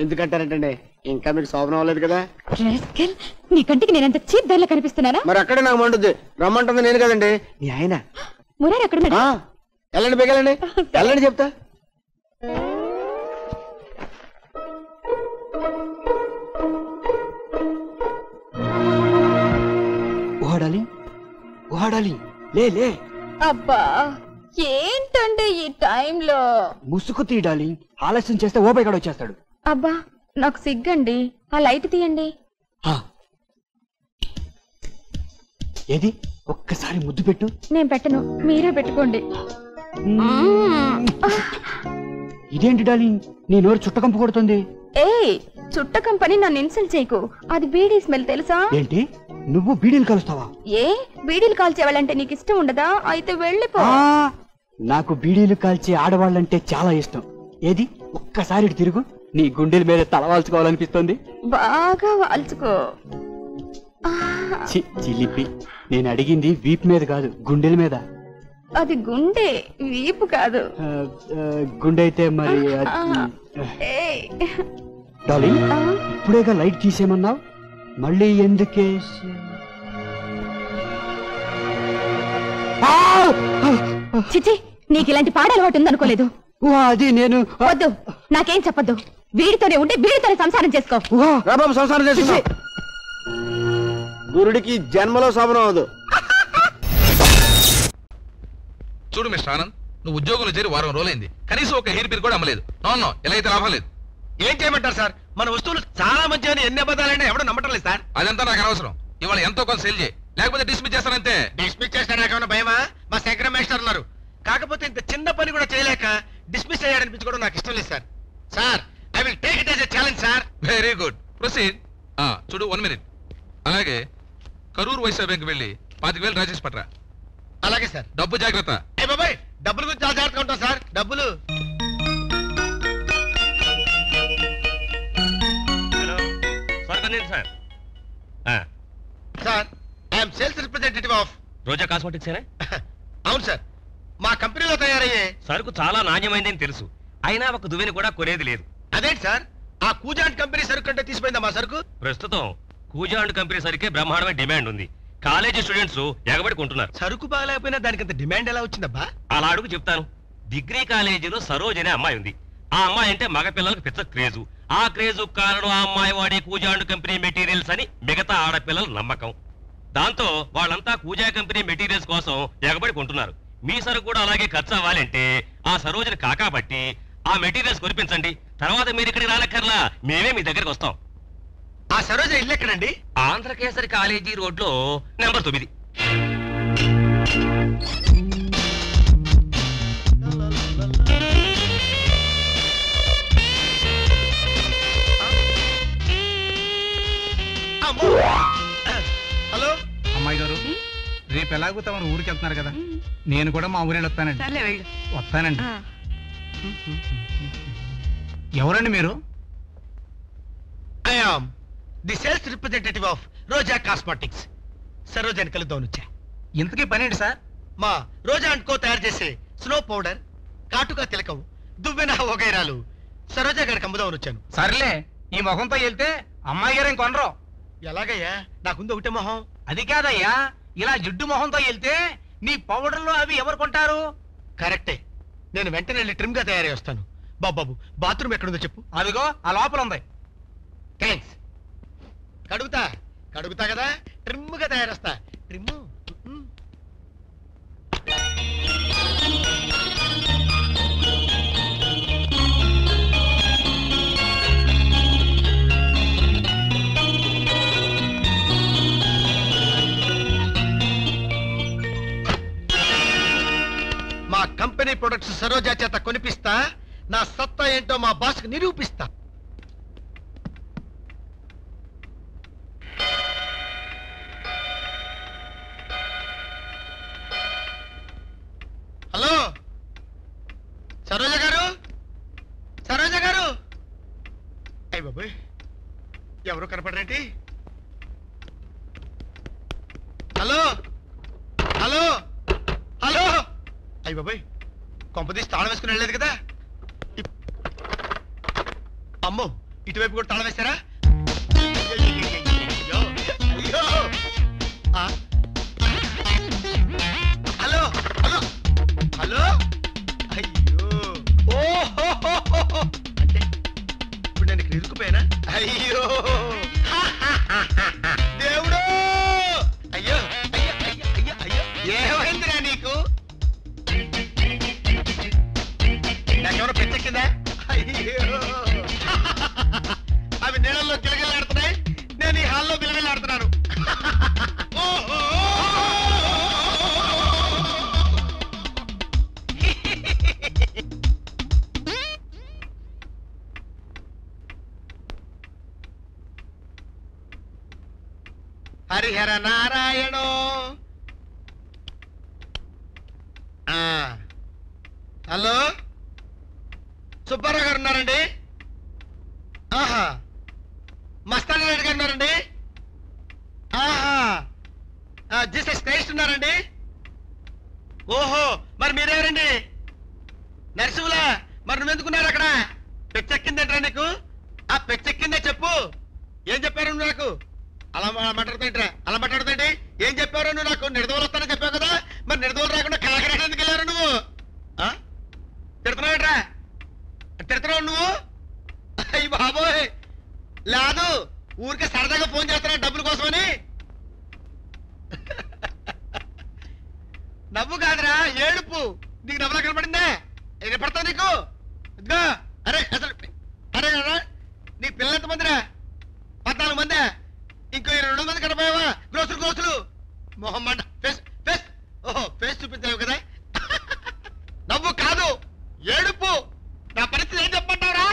ఎందుకంటారంటండి, ఇంకా మీకు శోభనం అవ్వలేదు కదా. నీ కంటికి నేనంత చీప్ ధరలో కనిపిస్తున్నానా? మరి అక్కడే నాకు మండుద్ది. రమ్మంటుంది నేను కదండి, మీ ఆయన. మురారి అక్కడ వెళ్ళండి, బేగలండి, వెళ్ళండి చెప్తా. ఓడాలి లే. అబ్బా ఏంటండి ఈ టైంలో? ముసుగు తీయాలి, ఆలస్యం చేస్తే ఓపైగాడు వచ్చేస్తాడు. అబ్బా నాకు సిగ్గండి, ఆ లైట్ తీయండి. ఏది, ఒక్కసారి ముద్దు పెట్టు. నేను పెట్టను, మీరే పెట్టుకోండి. ఇదేంటి డార్లింగ్, నీ నోరు చుట్టకంపు కొడుతుంది. చుట్ట కంపెనీ నన్ను ఇన్సల్ట్ చేయకు. అది బీడీ స్మెల్ తెలుసా? ఏంటి, నువ్వు బీడీలు కలుస్తావా? బీడీలు కాల్చేవాళ్ళంటే నీకు ఇష్టం ఉండదా? అయితే వెళ్ళిపో. నాకు బీడీలు కాల్చే ఆడవాళ్ళంటే చాలా ఇష్టం. ఏది, ఒక్కసారి తిరుగు. నీ గుండెల మీద తలవాల్చుకోవాలనిపిస్తుంది. బాగా వాల్చుకో. చిలిపి, నేను అడిగింది వీపు మీద కాదు, గుండెల మీద. అది గుండె, వీపు కాదు. గుండె అయితే మరి డార్లింగ్, ఇప్పుడేగా లైట్ తీసేయమన్నావు, మళ్ళీ ఎందుకే? చిచి, నీకు ఇలాంటి పాడ అలవాటు ఉందనుకోలేదు. అది నేను వద్దు, నాకేం చెప్పొద్దు. వీడితోనే ఉంటే వీడితోనే సంసారం చేసుకో. బాబు సంసారం చేసుకో. గురుడికి జన్మలో శోభనం అవదు. చూడు మిస్టర్ ఆనంద్, నువ్వు ఉద్యోగంలో చేరి వారం రోజులైంది, కనీసం ఒక హెయిర్ పిన్ కూడా అమ్మలేదు. నో ఎలా అయితే లాభం లేదు. ఏం చేయమంటారు సార్? మన వస్తువులు చాలా మంచిగా ఎన్ని అబద్ధాలైనా ఎవడో నమ్మటం లేదు సార్. అదంతా నాకు అనవసరం. ఇవాళ ఎంతో కొంత సేల్ చేయి, లేకపోతే డిస్మిస్ చేస్తానంతే. డిస్మిస్ చేస్తే నాకేమన్నా భయమా? మా శంకర మేస్టర్ ఉన్నారు. కాకపోతే ఇంత చిన్న పని కూడా చేయలేక డిస్మిస్ అయ్యాడనిపించుకోవడం నాకు ఇష్టం లేదు sir. Sir, I will take it as a challenge sir. Very good, proceed. చూడు, 1 minute. అలాగే కరూర్ వైశ్య బ్యాంక్ వెళ్ళి 25,000 డ్రా చేసి పట్టరా. అలాగే సార్. డబ్బు జాగ్రత్త. ఏ బాబాయ్, డబ్బుల గురించి చాలా జాగ్రత్తగా ఉంటాం సార్. డబ్బులు sir, I'm sales representative of Roja cosmetics. అవును సార్, మా కంపెనీలో తయారయ్యే సరుకు చాలా నాణ్యమైందని తెలుసు, అయినా ఒక దువ్వెని కూడా కొనేది లేదు. అదేంటి సార్, ఆ కూజాంట్ కంపెనీ సరుకు కంటే తీసిపోయిందా మా సరుకు? ప్రస్తుతం కూజాండ్ కంపెనీ సరికే బ్రహ్మాండమైన డిమాండ్ ఉంది. కాలేజీ స్టూడెంట్స్ ఎగబడి కొంటున్నారు. సరుకు బాగాలేకపోయినా దానికి అంత డిమాండ్ ఎలా వచ్చిందబ్బా? అలా అడుగు చెప్తాను. డిగ్రీ కాలేజీలో సరోజ్ అనే అమ్మాయి ఉంది. ఆ అమ్మాయి అంటే మగ పిల్లలకు పిచ్చ క్రేజు. ఆ క్రేజు కారణం ఆ అమ్మాయి వాడే కూజాండ్ కంపెనీ మెటీరియల్స్ అని మిగతా ఆడపిల్లల నమ్మకం. దాంతో వాళ్ళంతా కూజా కంపెనీ మెటీరియల్స్ కోసం ఎగబడి కొంటున్నారు. మీ సరుకు కూడా అలాగే ఖర్చు అవ్వాలంటే ఆ సరోజని కాకాబట్టి ఆ మెటీరియల్స్ కొనిపించండి. తర్వాత మీరు ఇక్కడికి రానక్కర్లా, మేమే మీ దగ్గరికి వస్తాం. ఆ సరోజ ఇల్లు ఎక్కడండి? ఆంధ్రకేసరి కాలేజీ రోడ్లో నెంబర్ 9. హలో అమ్మాయి గారు, రేపు ఎలాగో తమ ఊరికి వెళ్తున్నారు కదా, నేను కూడా మా ఊరేళ్ళు వస్తానండి. వస్తానండి. ఎవరండి మీరు? I am the sales representative of Roja cosmetics. సరోజాని కలుద్దామని వచ్చా. ఇంతకీ పనేంటి సార్? మా రోజా అండ్ కో తయారు చేసే స్నో పౌడర్, కాటుకా తిలకం, దువ్వెన వగైరాలు సరోజా గారికి అమ్ముదామని వచ్చాను. సర్లే, ఈ మొహంతో వెళ్తే అమ్మాయి గారు ఇంకొనరు. ఎలాగయ్యా? నాకుంది ఒకటే మొహం. అది కాదయ్యా, ఇలా జిడ్డు మొహంతో వెళ్తే నీ పౌడర్లు అవి ఎవరు కొంటారు? కరెక్టే, నేను వెంటనే వెళ్ళి ట్రిమ్ గా తయారై వస్తాను. బాబు, బాత్రూమ్ ఎక్కడుందో చెప్పు. అదిగో ఆ లోపల ఉంది. థ్యాంక్స్. కడుగుతా కదా, ట్రిమ్ గా తయారొస్తా. ట్రిమ్. మా కంపెనీ ప్రొడక్ట్స్ సరోజా చేత కొనిపిస్తా. నా సత్తా ఏంటో మా బాస్ కు నిరూపిస్తా. హలో సరోజ గారు, సరోజ గారు. అయ్య బాబోయ్, ఎవరు కనపడరేంటి? Hello hello hello. అయ్య బాబోయ్, కొంపదీసి తాళం వేసుకుని వెళ్ళలేదు కదా? అమ్మో, ఇటువైపు కూడా తాళం వేస్తారా? అయ్యో అయ్యో. Hello hello hello. అయ్యో, ఓహో, అంటే ఇప్పుడు నేను ఇక్కడ ఇరుక్కుపోయానా? అయ్యో దేవుడు. అయ్యో అయ్యో అయ్యో అయ్యో అయ్యో. ఏమైందిరా నీకు? నాకేమైనా పెంచెక్కిందా? అయ్యో, అవి నీళ్ళల్లో గిలగిలాడుతున్నాయి, నేను ఈ హాల్లో బిలగిలాడుతున్నాను. హరిహర నారాయణో. హలో, సుబ్బారావు గారు ఉన్నారండి? ఆహా మస్తాన్ రెడ్డి గారు ఉన్నారండి. ఆహా జీసస్ క్రైస్ట్ ఉన్నారండి. ఓహో మరి మీరెవరండి? నరసింహులా మరి నువ్వెందుకున్నారు అక్కడ? పెచ్చెక్కిందంటరా నీకు? ఆ పెచ్చెక్కిందే చెప్పు. ఏం చెప్పారు నువ్వు నాకు? అలా మాట్లాడుతాంట్రా, అలా మాట్లాడుతాంటి. ఏం చెప్పారు నువ్వు నాకు? నిర్దోలు వస్తానని చెప్పావు కదా, మరి నిర్దోలు రాకుండా కళాకారు ఎందుకు వెళ్ళారు నువ్వు? తిడుతున్నావుట్రా? తిడుతున్నావు నువ్వు? అయ్యి బాబోయ్, లేదు ఊరికే సరదాగా ఫోన్ చేస్తున్నా డబ్బుల కోసమని. నవ్వు కాదురా, ఏడుపు. నీకు నవ్వులా కనపడిందే? పడతావు నీకు? ఇదిగో అరే అసలు అరే నీ పిల్లలు ఎంతమందిరా? 14 మంది. ఇంకో 2 మంది కనపోయావా? గ్రోసులు మొహమ్మడ్ ఫేస్ ఫేస్. ఓహో ఫేస్ చూపించావు కదా. నవ్వు కాదు, ఏడుపు. నా పరిస్థితి ఏం చెప్పమంటావురా?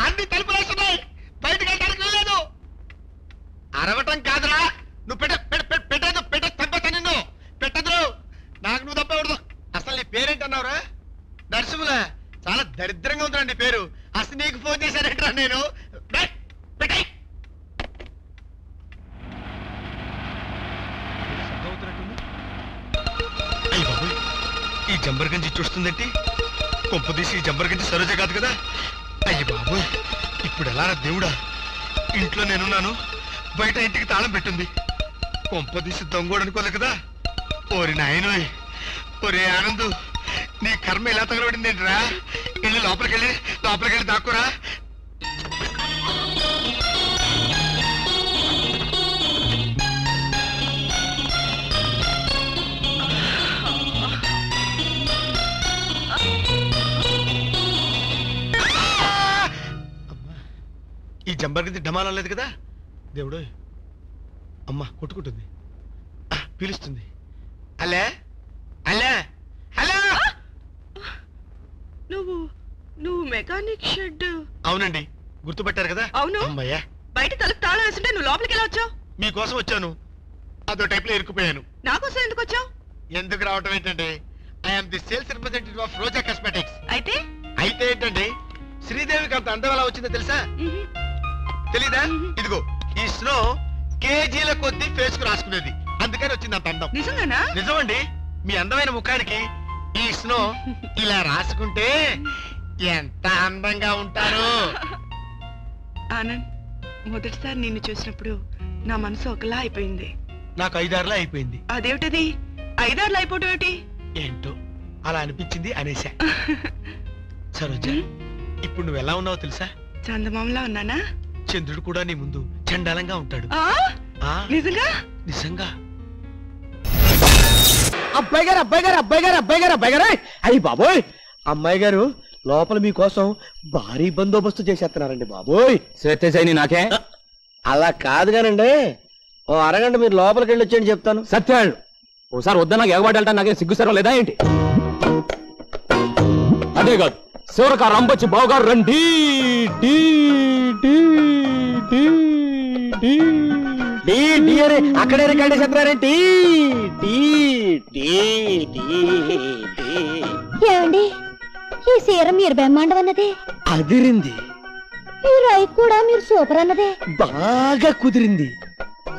అన్ని తలుపులు వేస్తున్నాయి, బయటకు వెళ్ళడానికి వెళ్ళలేదు. అరవటం కాదురా, నువ్వు పెట్టదు తప్పేస్తా నిన్ను. పెట్టదు నాకు, నువ్వు తప్పకూడదు. అసలు నీ పేరేంటన్నావురా? నరసింహుల. చాలా దరిద్రంగా ఉందిరా నీ పేరు. అసలు నీకు ఫోన్ చేశానంటరా నేను. పెట్టాయి అయ్యి బాబోయ్, ఈ జంబర్గంజి చూస్తుందేంటి? కొంపదీసి ఈ జంబర్గంజి సరోజ కాదు కదా. అయ్యి బాబోయ్, ఇప్పుడు ఎలా దేవుడా? ఇంట్లో నేనున్నాను, బయట ఇంటికి తాళం పెట్టింది. కొంపదీసి దొంగోడు అనుకోలే కదా. ఓరి నాయనోయ్, ఒరే ఆనందు, నీ కర్మ ఎలా తగలబడింది ఏంట్రా? వెళ్ళి లోపలికెళ్ళి దాక్కురా. ఈ జంబర్గంజి ఢమాలం లేదు కదా దేవుడు. అమ్మ కొట్టుకుంటుంది, పిలుస్తుంది. అలే అలే హలో. నువ్వు మెకానిక్ షెడ్? అవునండి, గుర్తుపట్టారు కదా. అవును. అమ్మయ్యా, బయట తలుపు తాళం వేస్తుంటే నువ్వు లోపలికి ఎలా వచ్చావు? మీకోసం వచ్చాను. అదో టైప్ లో ఇరుక్కుపోయాను. నా కోసం ఎందుకు వచ్చావు? ఎందుకు రావటం ఏంటంటే, I'm the sales representative of Roja cosmetics. అయితే ఏంటండి, శ్రీదేవికి అంత అందం ఎలా వచ్చిందో తెలుసా? తెలీదా? ఇదిగో ఈ స్నో కేజీల కొద్ది ఫేస్ కు రాసుకునేది, అందుకని వచ్చింది అంత అందం. నిజంగానా? నిజమండి. మీ అందమైన ముఖానికి ఈ స్నో ఇలా రాసుకుంటే ఎంత అందంగా ఉంటారు. ఆనంద్, మొదటిసారి నిన్ను చూసినప్పుడు నా మనసు ఒకలా అయిపోయింది. నాకు 5-6 అయిపోయింది. అదేమిటది 5-6 అయిపోవటం ఏమిటి? ఏంటో అలా అనిపించింది అనేసా. సరోజ, ఇప్పుడు నువ్వు ఎలా ఉన్నావో తెలుసా? చందమామలా ఉన్నానా? చంద్రుడు కూడా నీ ముందు చండాలంగా ఉంటాడు. నిజంగా? నిజంగా. అబ్బాయి గారు అయ్యి బాబోయ్, అమ్మాయి గారు లోపల మీకోసం భారీ బందోబస్తు చేసేస్తున్నారండి బాబోయ్. సత్యసేని నాకే అలా కాదు కానండి, ఓ అరగంట మీరు లోపలికి వెళ్ళి వచ్చేయండి చెప్తాను. సత్యాళ్ళు ఓసారి వద్దా నాకు ఎగబాటి వెళ్తాను, నాకేం సిగ్గుసరం లేదా ఏంటి? అదే కాదు, శివరక రంబొచ్చి బావగారు రండి. అక్కడే రికార్డ్ చేస్తున్నారేంటి? ఏమండి, ఈ సీర మీరు బ్రహ్మాండం అన్నదే అదిరింది. ఈ రై కూడా మీరు సూపర్ అన్నదే బాగా కుదిరింది.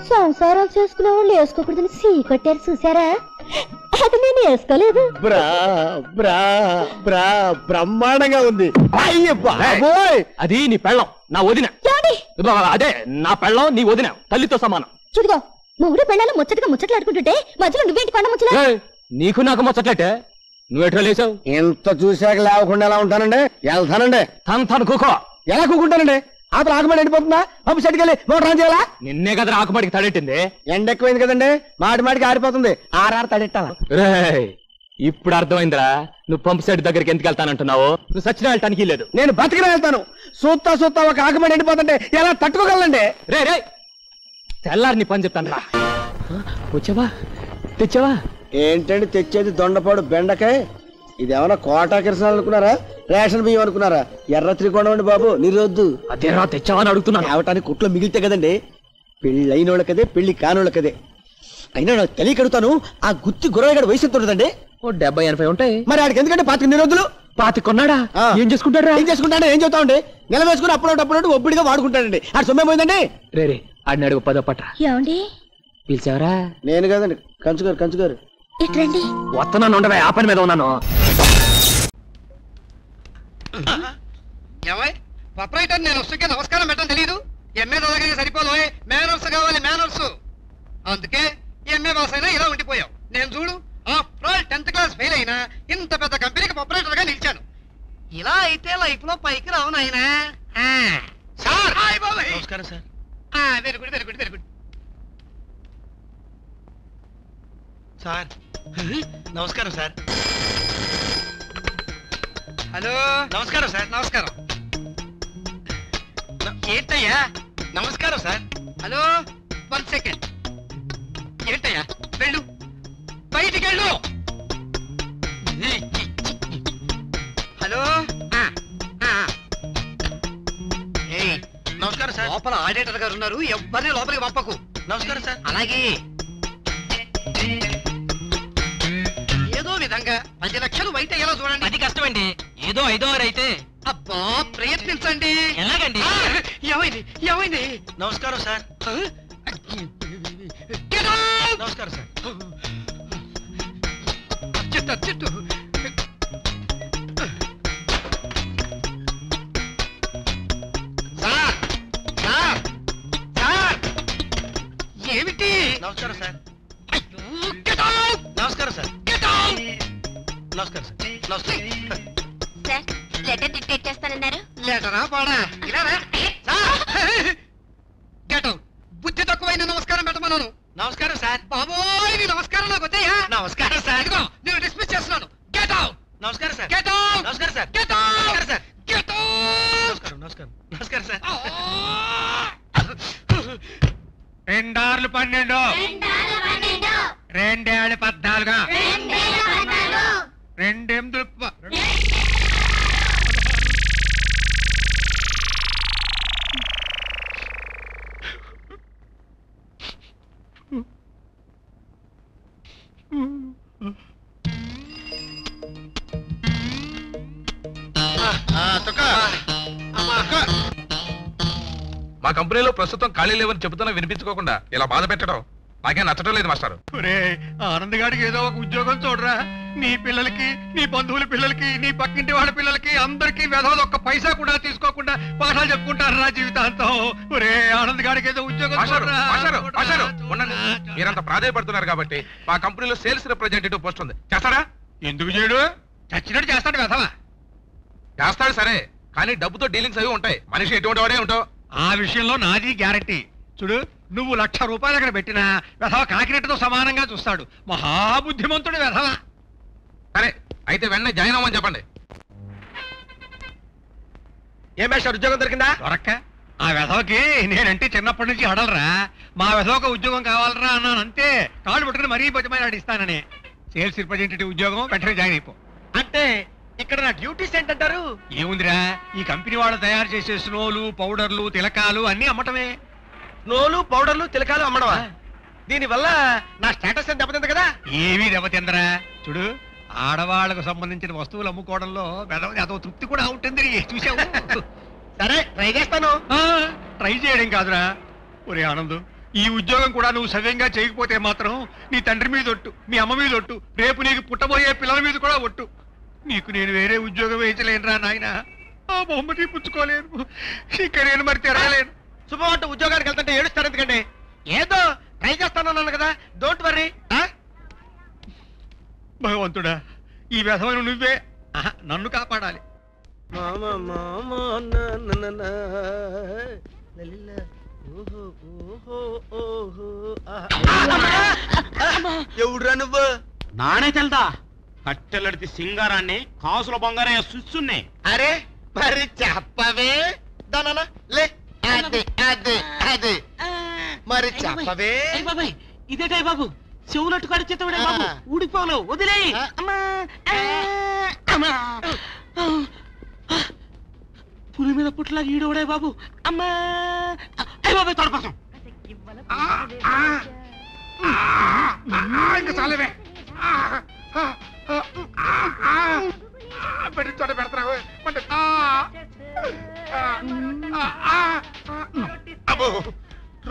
సంసారాలు చేసుకునే వాళ్ళు వేసుకోకూడదని సీ కొట్టారు చూసారా? అది నేను వేసుకోలేదు. బ్రహ్మాండంగా ఉంది. అయ్య బాబోయ్, అది నీ పెళ్ళం, నా వదిన. అదే నా పెళ్ళం, నీ వదిన తల్లితో సమానం. చూడుగో, మొగుడు పెళ్ళాలు ముచ్చట్లాడుకుంటుంటే మధ్యలో నువ్వేంటి కొండ ముచ్చలా? నీకు నాకు ముచ్చట్లటే, నువ్వెట్లా లేచావు? ఎంత చూశాక లేవకుండా ఎలా ఉంటానండి? వెళ్తానండి. తను కూకో. ఎలా కూకుంటానండి? అతను ఆకుమాడి ఎండిపోతుందా? పంపు సెట్కెళ్ళి మోటార్ ఆన్ చేయాలా? నిన్నే కదా ఆకుమాడికి తడెట్టింది. ఎండ ఎక్కువైంది కదండి, మాటికి ఆరిపోతుంది. ఆర్ఆర్ తడెట్టాలా? ఇప్పుడు అర్థమైందిరా, నువ్వు పంపు సెట్ దగ్గరికి ఎందుకు వెళ్తానంటున్నావు. నువ్వు సచిన వెళ్ళటానికి లేదు, నేను బతికిన వెళ్తాను. సూత్తా ఒక ఆకుమాడి ఎండిపోతుంటే ఎలా తట్టుకోగలండి? రే తెల్లారి నీ పని చెప్తాను రా. వచ్చావా? తెచ్చావా? ఏంటండి తెచ్చేది? దొండపాడు బెండకాయ. ఇదేమన్నా కోటా కిరసనాలు అనుకున్నారా? రేషన్ బియ్యం అనుకున్నారా? ఎర్ర త్రికోణం అండి బాబు, నిరోద్దు. అదేరా తెచ్చావా అని అడుగుతున్నాను. అవటానికి కుట్లో మిగిలితే కదండి. పెళ్లి అయినోళ్ళకదే, పెళ్లి కానోళ్ళకదే. అయినా నాకు తెలియకడుగుతాను, ఆ గుత్తి గురవగడ వయసు ఎంత ఉంటుందండి? 70-80 ఉంటాయి. మరి ఆడికి ఎందుకంటే 25 నిరోధులు పాతి కొన్నాడా? ఏం చేసుకుంటాడా? ఏం చేసుకుంటాడా? ఏం చెబుతామండి, నెల వేసుకుని అప్పుడు ఒబ్బిడిగా వాడుకుంటాడండి. ఆ సొమ్మే పోయిందండి. రే ఆడిని అడుగు పదో పట్ట. ఏమండి పిలిచావరా? నేను కాదండి, కంచుగారు. ఇట్రండి. వస్తున్నాను, ఉండవే, ఆ పని మీద ఉన్నాను. ప్రొపరైటర్ నేను వస్తుకే నమస్కారం పెట్టడం తెలీదు. ఎంఏ చదవగానే సరిపోలే, మేనర్స్ కావాలి మేనర్స్. అందుకే ఎంఏ పాస్ అయినా ఇలా ఉండిపోయావు. నేను చూడు after all 10th class fail అయినా ఇంత పెద్ద కంపెనీకి ప్రొపరైటర్ గా నిలిచాను. ఇలా అయితే లైఫ్ లో పైకి రావు నాయనా. సార్ నమస్కారం సార్. Very good sir. నమస్కారం సార్. హలో నమస్కారం సార్. నమస్కారం. ఏంటయ్యా? నమస్కారం సార్. Hello 1 second. ఏంటయ్యా? వెళ్ళు, బయటికి వెళ్ళు. హలో నమస్కారం సార్. లోపల ఆడిటర్ గారు ఉన్నారు, ఎవరిని లోపలికి పంపకు. నమస్కారం సార్. అలాగే ఏదో విధంగా 10 లక్షలు బయట ఎలా చూడండి. అది కష్టమండి, ఏదో 5 6 అయితే. అబ్బా ప్రయత్నించండి. ఎలాగండి? ఏమైంది? నమస్కారం సార్. నమస్కారం సార్. చెట్టు సార్. ఏమిటి? నమస్కారం సార్. నమస్కారం సార్. నమస్కారం సార్. సార్ లెటర్ డిక్టేట్ చేస్తానన్నారు. లెటరా పాడా? ఇలా గెట్ అవుట్. బుద్ధి తక్కువైన నమస్కారం పెట్టమన్నాను. నమస్కారం సార్. బాబోయ్ నీ నమస్కారం నాకు వద్దయ్యా. నమస్కారం సార్. ఇదిగో నేను డిస్మిస్ చేస్తున్నాను. Get out. నమస్కారం సార్. Get out. నమస్కారం sir. Get out. Sir. Get out. నమస్కారం సార్. 2 12 2 14 2 మా కంపెనీలో ప్రస్తుతం ఖాళీ లేవని చెబుతున్నా వినిపించుకోకుండా ఇలా బాధ పెట్టడం నాకే నచ్చడం లేదు మాస్టారు. ఆనంద్ గారికి ఏదో ఒక ఉద్యోగం చూడరా. నీ పిల్లలకి, నీ బంధువుల పిల్లలకి, నీ పక్కింటి వాళ్ళ పిల్లలకి అందరికీ వెధవలు ఒక్క పైసా కూడా తీసుకోకుండా పాఠాలు చెప్పుకుంటారు రా జీవితాంతం. ఒరే ఆనంద్ గారికి ఏదో ఉద్యోగం మీరంత ప్రాధాయపడుతున్నారు కాబట్టి మా కంపెనీలో సేల్స్ రిప్రజెంటేటివ్ పోస్ట్ ఉంది. చేస్తారా? ఎందుకు చేయడు? చచ్చినట్టు చేస్తాడు వెధవ. చేస్తాడు సరే, కానీ డబ్బుతో డీలింగ్స్ అవి ఉంటాయి. మనిషి ఎటువంటి వాడే ఉంటావు. ఆ విషయంలో నాది గ్యారంటీ. చూడు, నువ్వు 1,00,000 రూపాయలు అక్కడ పెట్టినా వెధవ కాకినట్టుతో సమానంగా చూస్తాడు. మహాబుద్ధిమంతుడు వెధవ. సరే అయితే వెంటనే జాయిన్ అవ్వమని చెప్పండి. ఏం మేస్టర్ ఉద్యోగం దొరికిందా? దొరక్క ఆ వెధవకి నేనంటే చిన్నప్పటి నుంచి హడలరా. మా వెధవకు ఉద్యోగం కావాలరా అన్నాను అంతే. కాళ్ళు పట్టుకుని మరీ బతిమాలి అడిస్తానని. సేల్స్ రిప్రజెంటేటివ్ ఉద్యోగం వెంటనే జాయిన్ అయిపో. అంటే ఇక్కడ నా డ్యూటీస్ ఏంటంటారు? ఏముందిరా, ఈ కంపెనీ వాళ్ళు తయారు చేసే స్నోలు, పౌడర్లు, తిలకాలు అన్ని అమ్మటమే. స్నోలు, పౌడర్లు, తిలకాలు అమ్మడమా? దీని వల్ల నా స్టేటస్ ఎంత దెబ్బతింది కదా? ఏమీ దెబ్బతిందరా. చూడు, ఆడవాళ్లకు సంబంధించిన వస్తువులు అమ్ముకోవడంలో అదో తృప్తి కూడా ఉంటుంది. చూసావు? సరే ట్రై చేస్తాను. ట్రై చేయడం కాదురా. ఒరే ఆనంద్, ఈ ఉద్యోగం కూడా నువ్వు సవ్యంగా చేయకపోతే మాత్రం నీ తండ్రి మీద ఒట్టు, మీ అమ్మ మీద ఒట్టు, రేపు నీకు పుట్టబోయే పిల్లల మీద కూడా ఒట్టు. నీకు నేను వేరే ఉద్యోగం వేయించలేనురా నాయన. ఆ బొమ్మని పుచ్చుకోలేను. ఇక నేను మరి తిరగలేను. శుభమంటూ ఉద్యోగానికి వెళ్తుంటే ఏడుస్తారు ఎందుకండి? ఏదో ట్రై చేస్తానన్నాను కదా, డోంట్ వర్రీ. భగవంతుడా, ఈ వ్యధవను నువ్వే నన్ను కాపాడాలి. ఎవడురా నువ్వు? నానే తెల్దా, కట్టెలడితే సింగారాన్ని, కాసుల బంగారే సున్నే. అరే మరి చెప్పవే దానా లే. అదే అదే అదే మరి చెప్పవే. బాబాయ్ ఇదేటాయి బాబు, చెవులట్టు కడిచేతోడే బాబు, ఊడిపోను వదిలే. పులి మీద పుట్టలాగా ఈడోడే బాబు. అమ్మా అయ్య బాబాయ్ తొడపసం. ఇంకా చాలేవే. పెట్టిన చోట పెడతావు అబ్బో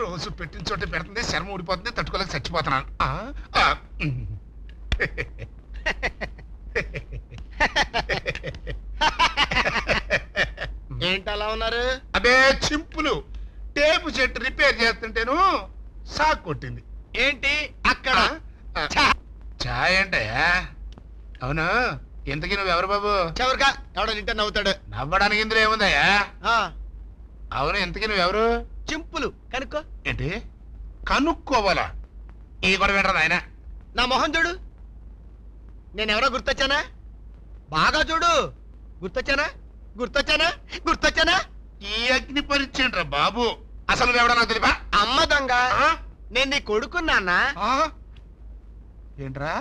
రోజు పెట్టిన చోట పెడుతుంది శర్మ ఊడిపోతుంది తట్టుకోలేక చచ్చిపోతున్నాను ఏంటలా ఉన్నారు? అదే చింపులు టేపు చెట్టు రిపేర్ చేస్తుంటేను సాక్ కొట్టింది. ఏంటి అక్కడ చాయ్ అంటే అవును ఇంతకీ నువ్వెవరు బాబు? చివరిగా ఎవడో నింటే నవ్వుతాడు. నవ్వడానికి ఇందులో ఏముందయ్యా? అవును ఇంతకీ నువ్వెవరు? చింపులు కనుక్కో. ఏంటి కనుక్కోవాలా? ఈ గొడవ ఏంట్రా నాయన? నా మొహం చూడు, నేనెవరో గుర్తొచ్చానా? బాగా చూడు, గుర్తొచ్చానా గుర్తొచ్చానా గుర్తొచ్చానా? ఈ అగ్ని పరీక్ష బాబు. అసలు నువ్వెవడో నాకు తెలియదా? అమ్మ దొంగ, నేను నీ కొడుకున్నానా? ఏంట్రా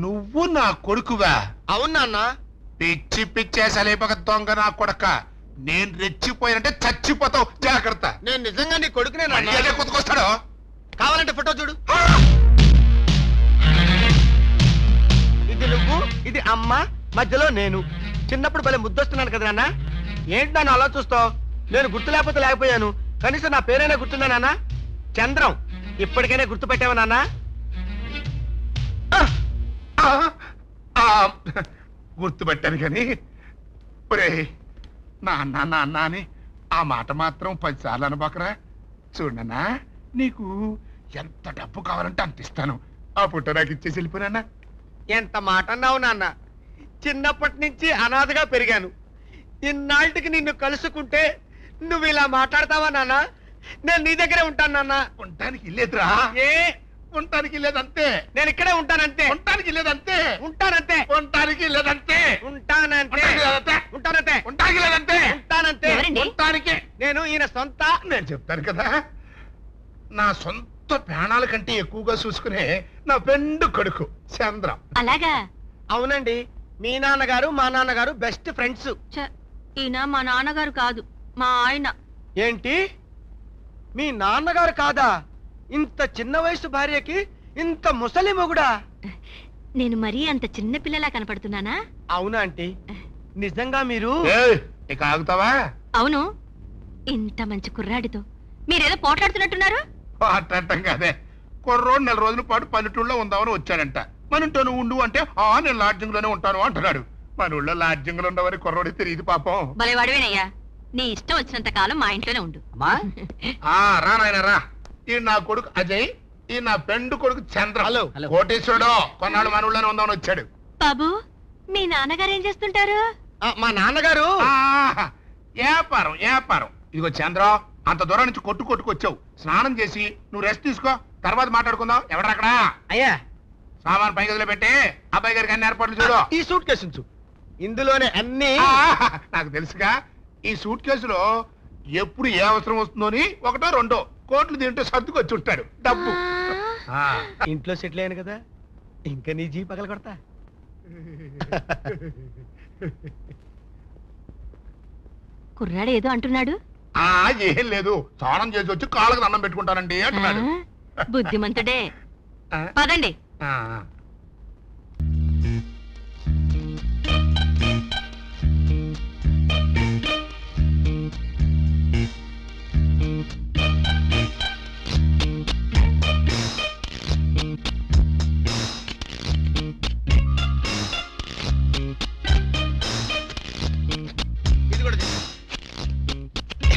నువ్వు నా కొడుకువా? అవునా? పిచ్చి పిచ్చేసలేపక దొంగ నా కొడక. నేను రెచ్చిపోయానంటే చచ్చిపోతావు, జాగ్రత్త. నేను నిజంగా నీ కొడుకునే. కొత్తకొస్తాడు. కావాలంటే ఫోటో చూడు. ఇది నువ్వు, ఇది అమ్మ, మధ్యలో నేను. చిన్నప్పుడు భలే ముద్దొస్తున్నాను కదా నాన్న. ఏంటి నన్ను అలా చూస్తావు? నేను గుర్తు లేకపోతే లేకపోయాను, కనీసం నా పేరైనా గుర్తుందా నాన్న? చంద్రం. ఇప్పటికైనా గుర్తు పెట్టావా నాన్న? గుర్తుపెట్టాను కానీ ఒరే నాన్న నాన్న అని ఆ మాట మాత్రం 10 సార్లు అనబాకరా. చూడన్నా, నీకు ఎంత డబ్బు కావాలంటే అంత ఇస్తాను. ఆ పుట్ట నాకు ఇచ్చేసి వెళ్ళిపోయినా. ఎంత మాట అన్నావు నాన్న. చిన్నప్పటి నుంచి అనాథగా పెరిగాను. ఇన్నాళ్ళకి నిన్ను కలుసుకుంటే నువ్వు ఇలా మాట్లాడతావా నాన్న? నేను నీ దగ్గరే ఉంటాను నాన్న. ఉండటానికి లేదురా. ఏ ఉండటానికి లేదంతే. నేను ఇక్కడే ఉంటానంతే. ఉండటానికి లేదంతే. ఉంటానంతే. ఉండటానికి లేదంతే. ఉంటానంతే. ఉంటానంతే. ఉండటానికి లేదంతే. ఉంటానంతే. ఉండటానికి నేను ఈయన సొంత. నేను చెప్తాను కదా, నా సొంత ప్రాణాల కంటే ఎక్కువగా చూసుకునే నా పెండు కొడుకు చంద్రం. అలాగా? అవునండి, మీ నాన్నగారు మా నాన్నగారు బెస్ట్ ఫ్రెండ్స్. ఈయన మా నాన్నగారు కాదు, మా ఆయన. ఏంటి, మీ నాన్నగారు కాదా? ఇంత చిన్న వయసు భార్యకి ఇంత ముసలి మొగుడా? నేను మరీ అంత చిన్న పిల్లలా కనపడుతున్నానా? అవునా ఆంటీ, నిజంగా మీరు? ఇక ఆగుతావా? అవును, ఇంత మంచి కుర్రాడితో మీరేదో పోట్లాడుతున్నట్టున్నారు. మాట్లాడటం కాదే, కుర్రోడు 4 రోజుల పాటు పల్లెటూళ్ళలో ఉందామని వచ్చాడంట. మన ఇంట్లో నువ్వు ఉండు అంటే నేను లాడ్జింగ్ లోనే ఉంటాను అంటున్నాడు. మన ఊళ్ళో లాడ్జింగ్ లో ఉండవని కుర్రోడి తెలియదు పాపం. భలేవాడివేనయ్యా, నీ ఇష్టం వచ్చినంత కాలం మా ఇంట్లోనే ఉండు. రా నాయన రా. ఈ నా కొడుకు అజయ్, ఈ నా పెండు కొడుకు చంద్ర. కోటేశ్వరుడు కొన్నాళ్ళు మన ఊళ్ళోనే ఉందామని వచ్చాడు. బాబు, మీ నాన్నగారు ఏం చేస్తుంటారు? మా నాన్నగారు వ్యాపారం వ్యాపారం. ఇదిగో చంద్ర, అంత దూరం నుంచి కొట్టుకొచ్చావు. స్నానం చేసి నువ్వు రెస్ట్ తీసుకో, తర్వాత మాట్లాడుకుందాం. ఎవడక్కడ? అయ్యా, సామాన్ పై గదిలో పెట్టి అబ్బాయి గారికి అన్ని ఏర్పాట్లు చూడు. ఈ సూట్ కేసు ఉంచు, ఇందులోనే అన్ని. నాకు తెలుసుగా, ఈ సూట్ కేసులో ఎప్పుడు ఏ అవసరం వస్తుందో 1 2 కోట్లు దీంట్లో సర్దుకొచ్చి ఉంటాడు డబ్బు. ఇంట్లో సెటిల్ అయ్యాను కదా, ఇంకా నీ జీ పగల కొడతా. కుర్రాడు ఏదో అంటున్నాడు. ఏం లేదు, స్నానం చేసి వచ్చి కాళ్ళకు దండం పెట్టుకుంటానండి అంటున్నాడు. బుద్ధిమంతుడే. పదండి.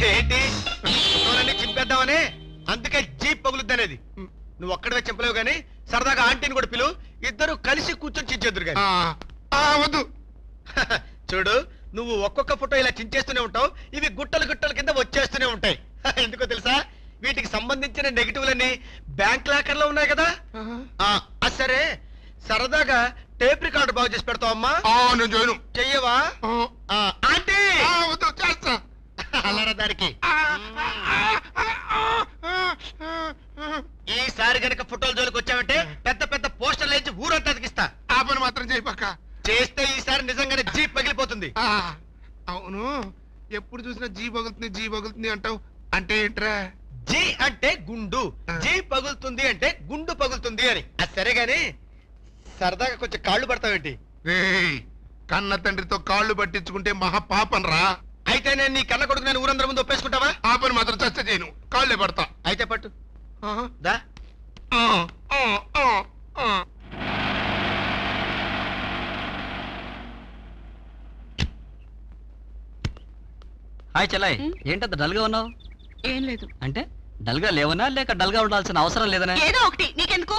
ఏంటి చింపేద్దామని, అందుకే జీప్ పగులుద్దనేది. నువ్వు ఒక్కడే చెప్పలేవు గాని సరదాగా ఆంటీని కూడా పిలువు, ఇద్దరు కలిసి కూర్చొని చించేద్దరు గాని. వద్దు. చూడు, నువ్వు ఒక్కొక్క ఫోటో ఇలా చించేస్తూనే ఉంటావు, ఇవి గుట్టల కింద వచ్చేస్తూనే ఉంటాయి. ఎందుకో తెలుసా? వీటికి సంబంధించిన నెగిటివ్లన్నీ బ్యాంక్ లాకర్ లో ఉన్నాయి కదా. సరే, సరదాగా టేప్ రికార్డు బాగు చేసి పెడతావు అమ్మా? చెయ్యవా ఆంటీ? అల్లరా దానికి. ఈసారి గనక ఫోటోల జోలికి వచ్చావంటే పెద్ద పెద్ద పోస్టర్లు వేసి ఊరంతా అతికిస్తా. ఆ పని మాత్రం చేయపక్క. చేస్తే ఈసారి నిజంగానే జీప్ పగిలిపోతుంది. అవును, ఎప్పుడు చూసినా జీ పగులుతుంది అంటావు, అంటే ఏంట్రా? జీ అంటే గుండు, జీ పగులుతుంది అంటే గుండు పగులుతుంది అని. అది సరే గాని సరదాగా కొంచెం కాళ్ళు పడతావేంటి? కన్న తండ్రితో కాళ్ళు పట్టించుకుంటే మహా పాపం రా. అయితే నేను నీ కన్న కొడుకు నేను ఊరందరి ముందు ఒప్పేసుకుంటావా? ఆ పని మాత్రం చచ్చ చేయను, కాళ్ళే పడతా. అయితే పట్టు. దా. హాయ్ చెల్లాయ్, ఏంటంత డల్ గా ఉన్నావు? ఏం లేదు. అంటే డల్ గా లేవనా లేక డల్ గా ఉండాల్సిన అవసరం లేదనా? ఏదో ఒకటి, నీకెందుకు?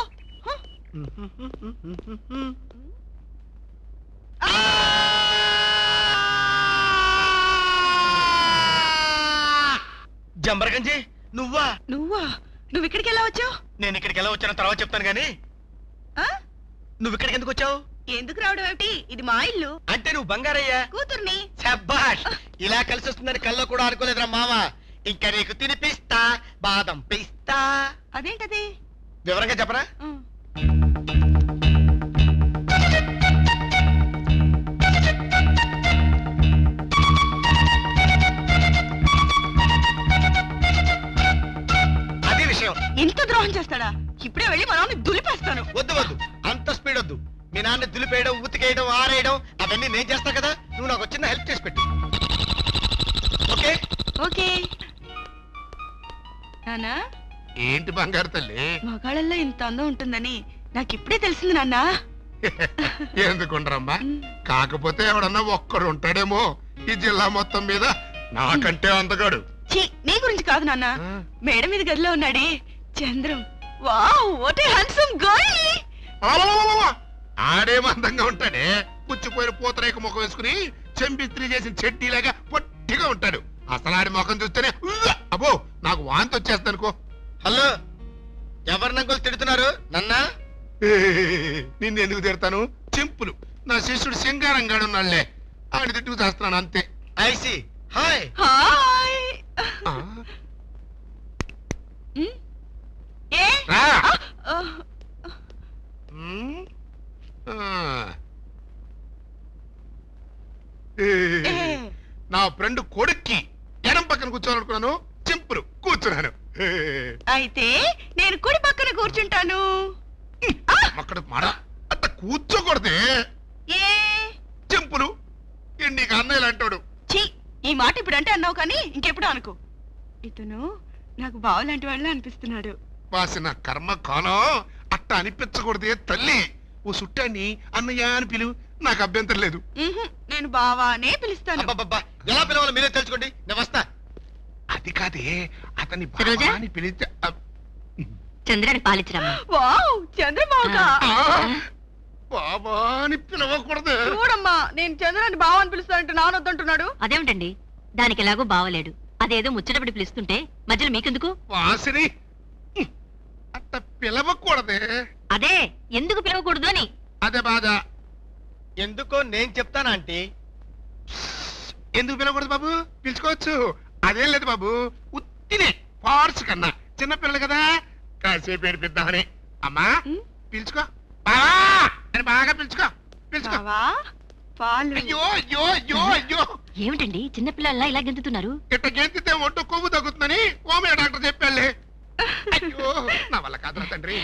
జంబరగంజి నువ్వా? నువ్వు ఇక్కడికి ఎలా వచ్చావు? నేను ఇక్కడికి ఎలా వచ్చానో తర్వాత చెప్తాను గానీ నువ్వు ఇక్కడికి ఎందుకు వచ్చావు? ఎందుకు రావడం ఏమిటి? ఇది మా ఇల్లు. అంటే నువ్వు బంగారయ్యా కూతుర్ని. శబ్బాష్, ఇలా కలిసి వస్తుందని కల్లో కూడా అనుకోలేదురా మామ. ఇంకా నీకు తినిపిస్తా, బాదం పిస్తా. అదేంటది? వివరంగా చెప్పరా? అది విషయం. ఇంత ద్రోహం చేస్తాడా? ఇప్పుడే వెళ్ళి మా నాన్న దులిపేస్తాను. వద్దు వద్దు, అంత స్పీడ్ వద్దు. మీ నాన్న దులిపేయడం, ఉతికేయడం, ఆరేయడం అవన్నీ నేను చేస్తా కదా. నువ్వు నాకు చిన్న హెల్ప్ చేసి పెట్టు. ఓకే ఓకే నాన్నా. ఏంటి బంగారు తల్లి? మగాళ్ళల్లో ఇంత అందం ఉంటుందని నాకు ఇప్పుడే తెలిసింది నాన్నా. ఎందుకుంటారమ్మా, కాకపోతే ఎవడన్నా ఒక్కడు ఉంటాడేమో ఈ జిల్లా మొత్తం మీద నాకంటే అందగాడు. ఛీ, నీ గురించి కాదు నాన్న. మేడ మీద గదిలో ఉన్నాడే Chandram. Wow, what a handsome girl. ఆడేం అందంగా ఉంటాడే, పుచ్చిపోయిన పూతరేక ముఖం వేసుకుని చెంపిస్త్రీ చేసిన చెడ్డీలాగా పొట్టిగా ఉంటాడు. అసలు ఆడి ముఖం చూస్తేనే అబ్బో నాకు వాంతి వచ్చేస్తానుకో. హలో, ఎవరు నంగులు తిడుతున్నారు? నన్నా? నిన్నెందుకు తిడతాను? చింపులు నా శిష్యుడు సింగారంగాడు ఉన్నాళ్లే, ఆడి తిట్టుకు చేస్తున్నాను అంతే. IC hi hi. ఏ రా. నా ఫ్రెండ్ కొడుక్కి ఎడం పక్కన కూర్చోవాలనుకున్నాను, చింపులు కూర్చున్నాను. అయితే నేను కుడి పక్కన కూర్చుంటాను. అక్కడ మాట అంత కూర్చోకూడదే. ఏ చింపులు నీకు అన్నయ్యలు అంటాడు. ఛీ, ఈ మాట ఇప్పుడు అంటే అన్నావు కానీ ఇంకెప్పుడు అనుకో. ఇతను నాకు బావలాంటి వాళ్ళ అనిపిస్తున్నాడు. వాసిన కర్మ కాలం అట్ట అనిపించకూడదే తల్లి. ఓ సుట్టాన్ని అన్నయ్య అని పిలువు, నాకు అభ్యంతరం లేదు. నేను బావానే పిలుస్తాను. ఎలా పిలవాలో మీరే తెలుసుకోండి, నేను వస్తా. అది కాదే, అతని బావా అని పిలిస్తే చంద్రాన్ని పాలించరమ్మా. వావ్, చంద్రబాబుగా బాబా అని పిలవకూడదు. చూడమ్మా, నేను చంద్రాన్ని బావ అని పిలుస్తానంటే నానొద్దంటున్నాడు. అదేమిటండి, దానికి ఎలాగో బావలేడు. అదేదో ముచ్చటపడి పిలుస్తుంటే మధ్యలో మీకెందుకు? వాసిని అట్ట పిలవకూడదే. అదే ఎందుకు పిలవకూడదు అని. అదే బాధ. ఎందుకో నేను చెప్తానా ఆంటీ. ఎందుకు పిలవకూడదు బాబు? పిలుచుకోవచ్చు, అదేం లేదు బాబు. ఉత్తినే పార్స్ కన్నా చిన్నపిల్లలు కదా, కాసేపు ఏడిపిద్దామని. అమ్మా పిలుచుకో, బావా అని బాగా పిలుచుకో, పిలుచుకో. అయ్యో అయ్యో అయ్యో అయ్యో. ఏమిటండి చిన్నపిల్లల్లా ఇలా గెంతుతున్నారు? ఇట్ట గెంతితే ఒట్టు కొవ్వు తగ్గుతుందని హోమియో డాక్టర్ చెప్పాలే. అయ్యో నా వల్ల కాదురా తండ్రి.